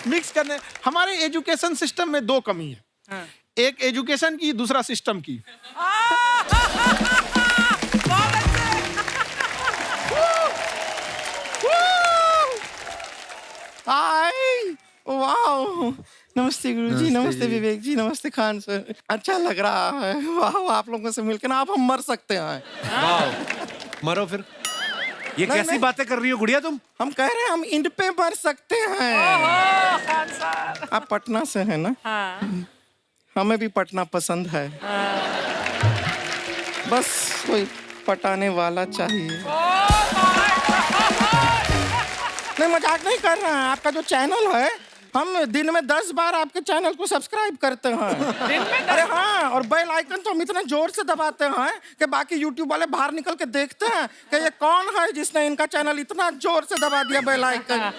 मिक्स करने। हमारे एजुकेशन सिस्टम में 2 कमी है। हाँ। एक एजुकेशन की, दूसरा सिस्टम की। हाय, वाओ, नमस्ते गुरुजी, नमस्ते विवेक जी, नमस्ते खान सर। अच्छा लग रहा है, वाह, आप लोगों से मिलकर ना अब हम मर सकते हैं। वाह, मरो फिर। ये नहीं, कैसी बातें कर रही हो गुड़िया तुम? हम कह रहे हैं हम इंड पे मर सकते हैं। आप पटना से हैं ना? हाँ। हमें भी पटना पसंद है। बस कोई पटाने वाला चाहिए। नहीं, मजाक नहीं कर रहे हैं। आपका जो चैनल है, हम दिन में 10 बार आपके चैनल को सब्सक्राइब करते हैं। दिन में अरे हाँ, और बेल आइकन तो हम इतना जोर से दबाते हैं कि बाकी यूट्यूब वाले बाहर निकल के देखते हैं कि ये कौन है जिसने इनका चैनल इतना जोर से दबा दिया बेल आइकन।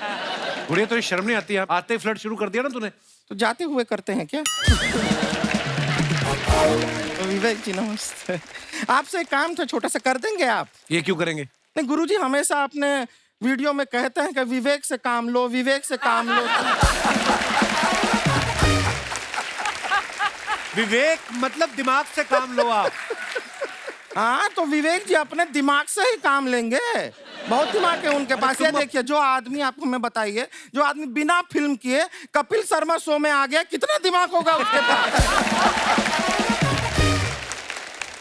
गुड़िया तो ये शर्म नहीं आती है? आते ही फ्लर्ट शुरू कर दिया ना तूने। तो जाते हुए करते हैं क्या? विवेक जी नमस्ते। आपसे एक काम था छोटा सा, कर देंगे आप? ये क्यों करेंगे? नहीं गुरुजी, हमेशा अपने वीडियो में कहते हैं कि विवेक से काम लो, विवेक से काम लो। विवेक मतलब दिमाग से काम लो आप। हाँ, तो विवेक जी अपने दिमाग से ही काम लेंगे। बहुत दिमाग है उनके पास। ये देखिए, जो आदमी, आप हमें बताइए, जो आदमी बिना फिल्म किए कपिल शर्मा शो में आ गया, कितना दिमाग होगा उसके पास।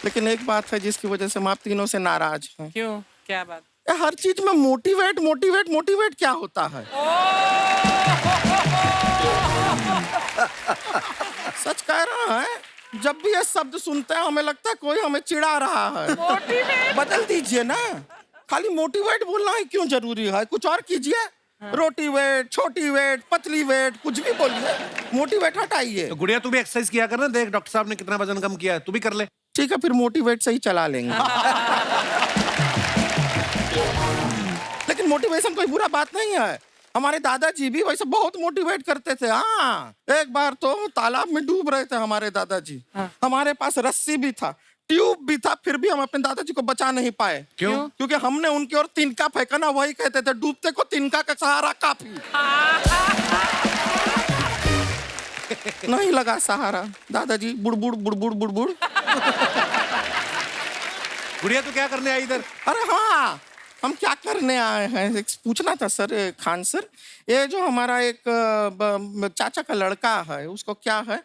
लेकिन एक बात है जिसकी वजह से हम आप तीनों से नाराज हैं। क्यों? क्या बात? हर चीज में मोटिवेट मोटिवेट मोटिवेट क्या होता है? सच कह रहा है, जब भी ये शब्द सुनते हैं हमें लगता है कोई हमें चिढ़ा रहा है। बदल दीजिए ना, खाली मोटिवेट बोलना ही क्यों जरूरी है? कुछ और कीजिए। रोटी वेट, छोटी वेट, पतली वेट, कुछ भी बोलिए, मोटिवेट हटाइए। तो गुड़िया तू भी एक्सरसाइज किया कर ना, देख डॉक्टर साहब ने कितना वजन कम किया है, तू भी कर ले। ठीक है, फिर मोटिवेट से ही चला लेंगे। लेकिन मोटिवेशन कोई बुरा बात नहीं है। हमारे दादाजी भी वैसे बहुत मोटिवेट करते थे। हाँ, एक बार तो तालाब में डूब रहे थे हमारे दादाजी। हमारे पास रस्सी भी था, ट्यूब भी था, फिर भी हम अपने दादाजी को बचा नहीं पाए। क्यों? क्योंकि हमने उनकी ओर तिनका फेंका ना, वही कहते थे डूबते को तिनका का सहारा काफी। नहीं लगा सहारा, दादाजी बुड़बुड़ बुड़बुड़ बुड़बुड़। गुड़िया तो क्या करने आई इधर? अरे हाँ, हम क्या करने आए हैं एक पूछना था सर, खान सर। ये जो हमारा एक चाचा का लड़का है, उसको क्या है,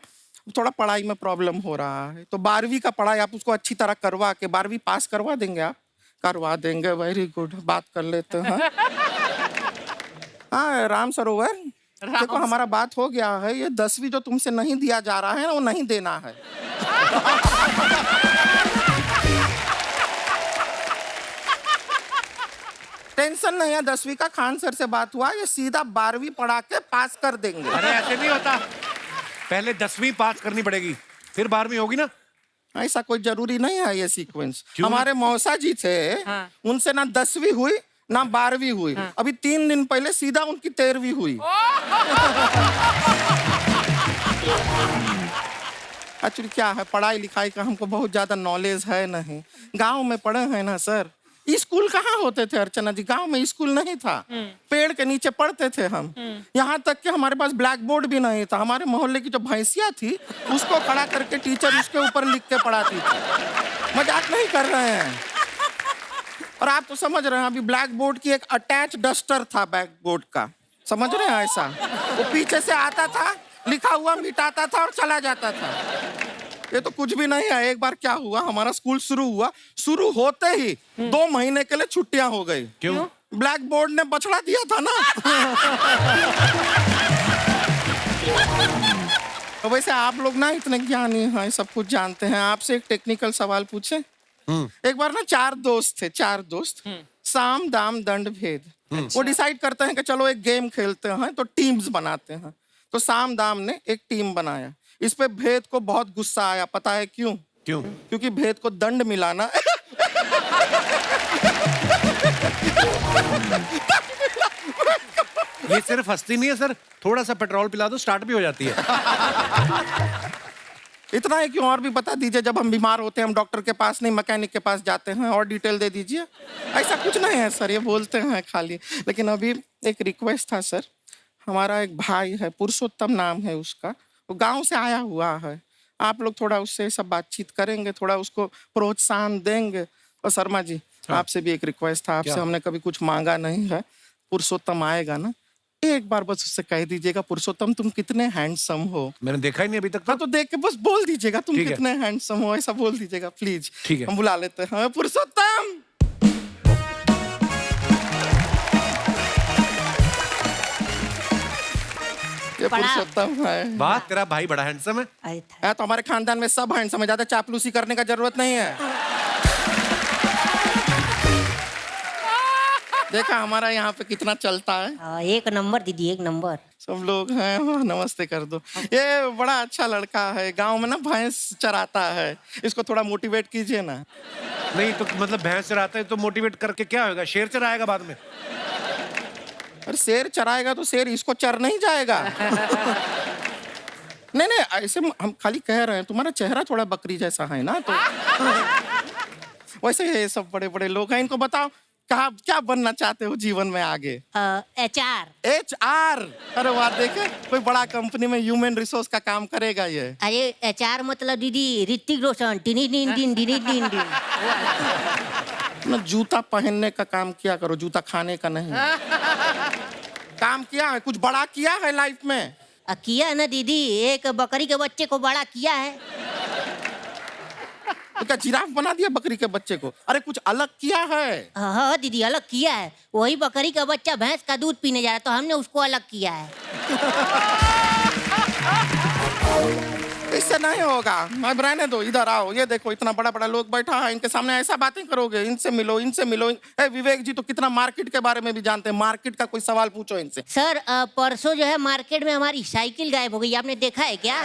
थोड़ा पढ़ाई में प्रॉब्लम हो रहा है, तो 12वीं का पढ़ाई आप उसको अच्छी तरह करवा के 12वीं पास करवा देंगे आप? करवा देंगे, वेरी गुड, बात कर लेते हैं। हाँ राम सरोवर, देखो हमारा बात हो गया है, ये 10वीं जो तुमसे नहीं दिया जा रहा है ना, वो नहीं देना है। टेंशन नहीं है, 10वीं का खान सर से बात हुआ, ये सीधा 12वीं पढ़ा के पास कर देंगे। अरे ऐसे नहीं होता, पहले 10वीं पास करनी पड़ेगी, फिर 12वीं होगी ना। ऐसा कोई जरूरी नहीं है ये सीक्वेंस। हमारे मौसा जी थे, उनसे ना 10वीं हुई ना 12वीं हुई, अभी 3 दिन पहले सीधा उनकी 13वीं हुई। एक्चुअली क्या है, पढ़ाई लिखाई का हमको बहुत ज्यादा नॉलेज है नहीं, गांव में पढ़े हैं ना सर। स्कूल कहाँ होते थे अर्चना जी, गांव में स्कूल नहीं था, पेड़ के नीचे पढ़ते थे हम। यहाँ तक कि हमारे पास ब्लैक बोर्ड भी नहीं था, हमारे मोहल्ले की जो भैंसिया थी उसको खड़ा करके टीचर उसके ऊपर लिख के पढ़ाती थी। मजाक नहीं कर रहे हैं। और आप तो समझ रहे हैं, अभी ब्लैक बोर्ड की एक अटैच डस्टर था बैक बोर्ड का, समझ रहे हैं ऐसा, वो पीछे से आता था, लिखा हुआ मिटाता था और चला जाता था। ये तो कुछ भी नहीं है। एक बार क्या हुआ, हमारा स्कूल शुरू हुआ, शुरू होते ही 2 महीने के लिए छुट्टियां हो गई। क्यों? ब्लैक बोर्ड ने बछड़ा दिया था ना। तो वैसे आप लोग ना इतने ज्ञानी हैं, सब कुछ जानते हैं, आपसे एक टेक्निकल सवाल पूछे। एक बार ना 4 दोस्त थे, 4 दोस्त, साम दाम दंड भेद। वो डिसाइड करते हैं कि चलो एक गेम खेलते हैं, तो टीम्स बनाते हैं। तो साम दाम ने एक टीम बनाया, इस पे भेद को बहुत गुस्सा आया, पता है क्यों? क्यों? क्योंकि भेद को दंड मिलाना। ये सिर्फ हंसती नहीं है सर, थोड़ा सा पेट्रोल पिला दो, स्टार्ट भी हो जाती है। इतना है, क्यों और भी बता दीजिए। जब हम बीमार होते हैं हम डॉक्टर के पास नहीं मैकेनिक के पास जाते हैं, और डिटेल दे दीजिए। ऐसा कुछ नहीं है सर, ये बोलते हैं खाली। लेकिन अभी एक रिक्वेस्ट था सर, हमारा एक भाई है, पुरुषोत्तम नाम है उसका, वो गांव से आया हुआ है, आप लोग थोड़ा उससे सब बातचीत करेंगे, थोड़ा उसको प्रोत्साहन देंगे। और शर्मा जी, आपसे भी एक रिक्वेस्ट था, आपसे हमने कभी कुछ मांगा नहीं है, पुरुषोत्तम आएगा ना, एक बार बस उससे कह दीजिएगा, पुरुषोत्तम तुम कितने हैंडसम हो। मैंने देखा ही नहीं अभी तक। तो देख के बस बोल दीजिएगा तुम कितने हैंडसम हो, ऐसा बोल दीजिएगा प्लीज। ठीक है, हम बुला लेते हैं पुरुषोत्तम। ये पुरुषोत्तम है। वाह, तेरा भाई बड़ा हैंडसम है। तो हमारे खानदान में सब हैंडसम है, ज्यादा चापलूसी करने का जरूरत नहीं है। देखा हमारा यहाँ पे कितना चलता है। एक नंबर दीदी, एक नंबर। सब लोग हैं, नमस्ते कर दो। ये बड़ा अच्छा लड़का है, गांव में ना भैंस चराता है, इसको थोड़ा मोटिवेट कीजिए ना। नहीं तो मतलब भैंस चराता है तो मोटिवेट करके क्या होगा, शेर चराएगा बाद में। अरे शेर चराएगा तो शेर इसको चर नहीं जाएगा। नहीं नहीं, ऐसे हम खाली कह रहे हैं, तुम्हारा चेहरा थोड़ा बकरी जैसा है ना, तो वैसे ये सब बड़े बड़े लोग हैं, इनको बताओ कहा क्या बनना चाहते हो जीवन में आगे? HR। HR? अरे वाह, देखे कोई बड़ा कंपनी में ह्यूमन रिसोर्स का काम करेगा ये। अरे HR मतलब दीदी ऋतिक रोशन, टिनी टिन टिन टिनी टिन टिन। ना जूता पहनने का काम किया करो, जूता खाने का नहीं। काम किया है, कुछ बड़ा किया है लाइफ में? किया है ना दीदी, एक बकरी के बच्चे को बड़ा किया है। तो क्या जिराफ बना दिया बकरी के बच्चे को? अरे कुछ अलग किया है। हाँ दीदी, अलग किया है। वही बकरी का बच्चा भैंस का दूध पीने जा रहा तो हमने उसको अलग किया है। इससे नहीं होगा, मैं रहने दो, इधर आओ। ये देखो इतना बड़ा बड़ा लोग बैठा है, इनके सामने ऐसा बातें करोगे? इनसे मिलो, इनसे मिलो। विवेक जी तो कितना मार्केट के बारे में भी जानते हैं, मार्केट का कोई सवाल पूछो इनसे। सर परसों जो है मार्केट में हमारी साइकिल गायब हो गई, आपने देखा है क्या?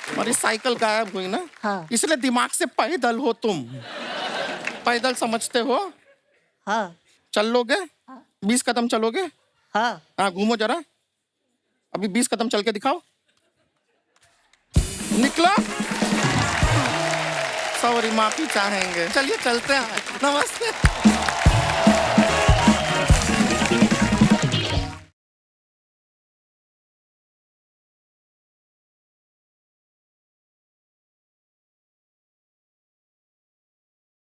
हमारी साइकिल गायब हुई ना? हाँ। इसलिए दिमाग से पैदल हो तुम। पैदल समझते हो? हाँ। चल लोगे? 20 कदम चलोगे? हाँ हाँ घूमो जरा, अभी 20 कदम चल के दिखाओ। निकलो। सॉरी, माफी चाहेंगे। चलिए चलते हैं। नमस्ते।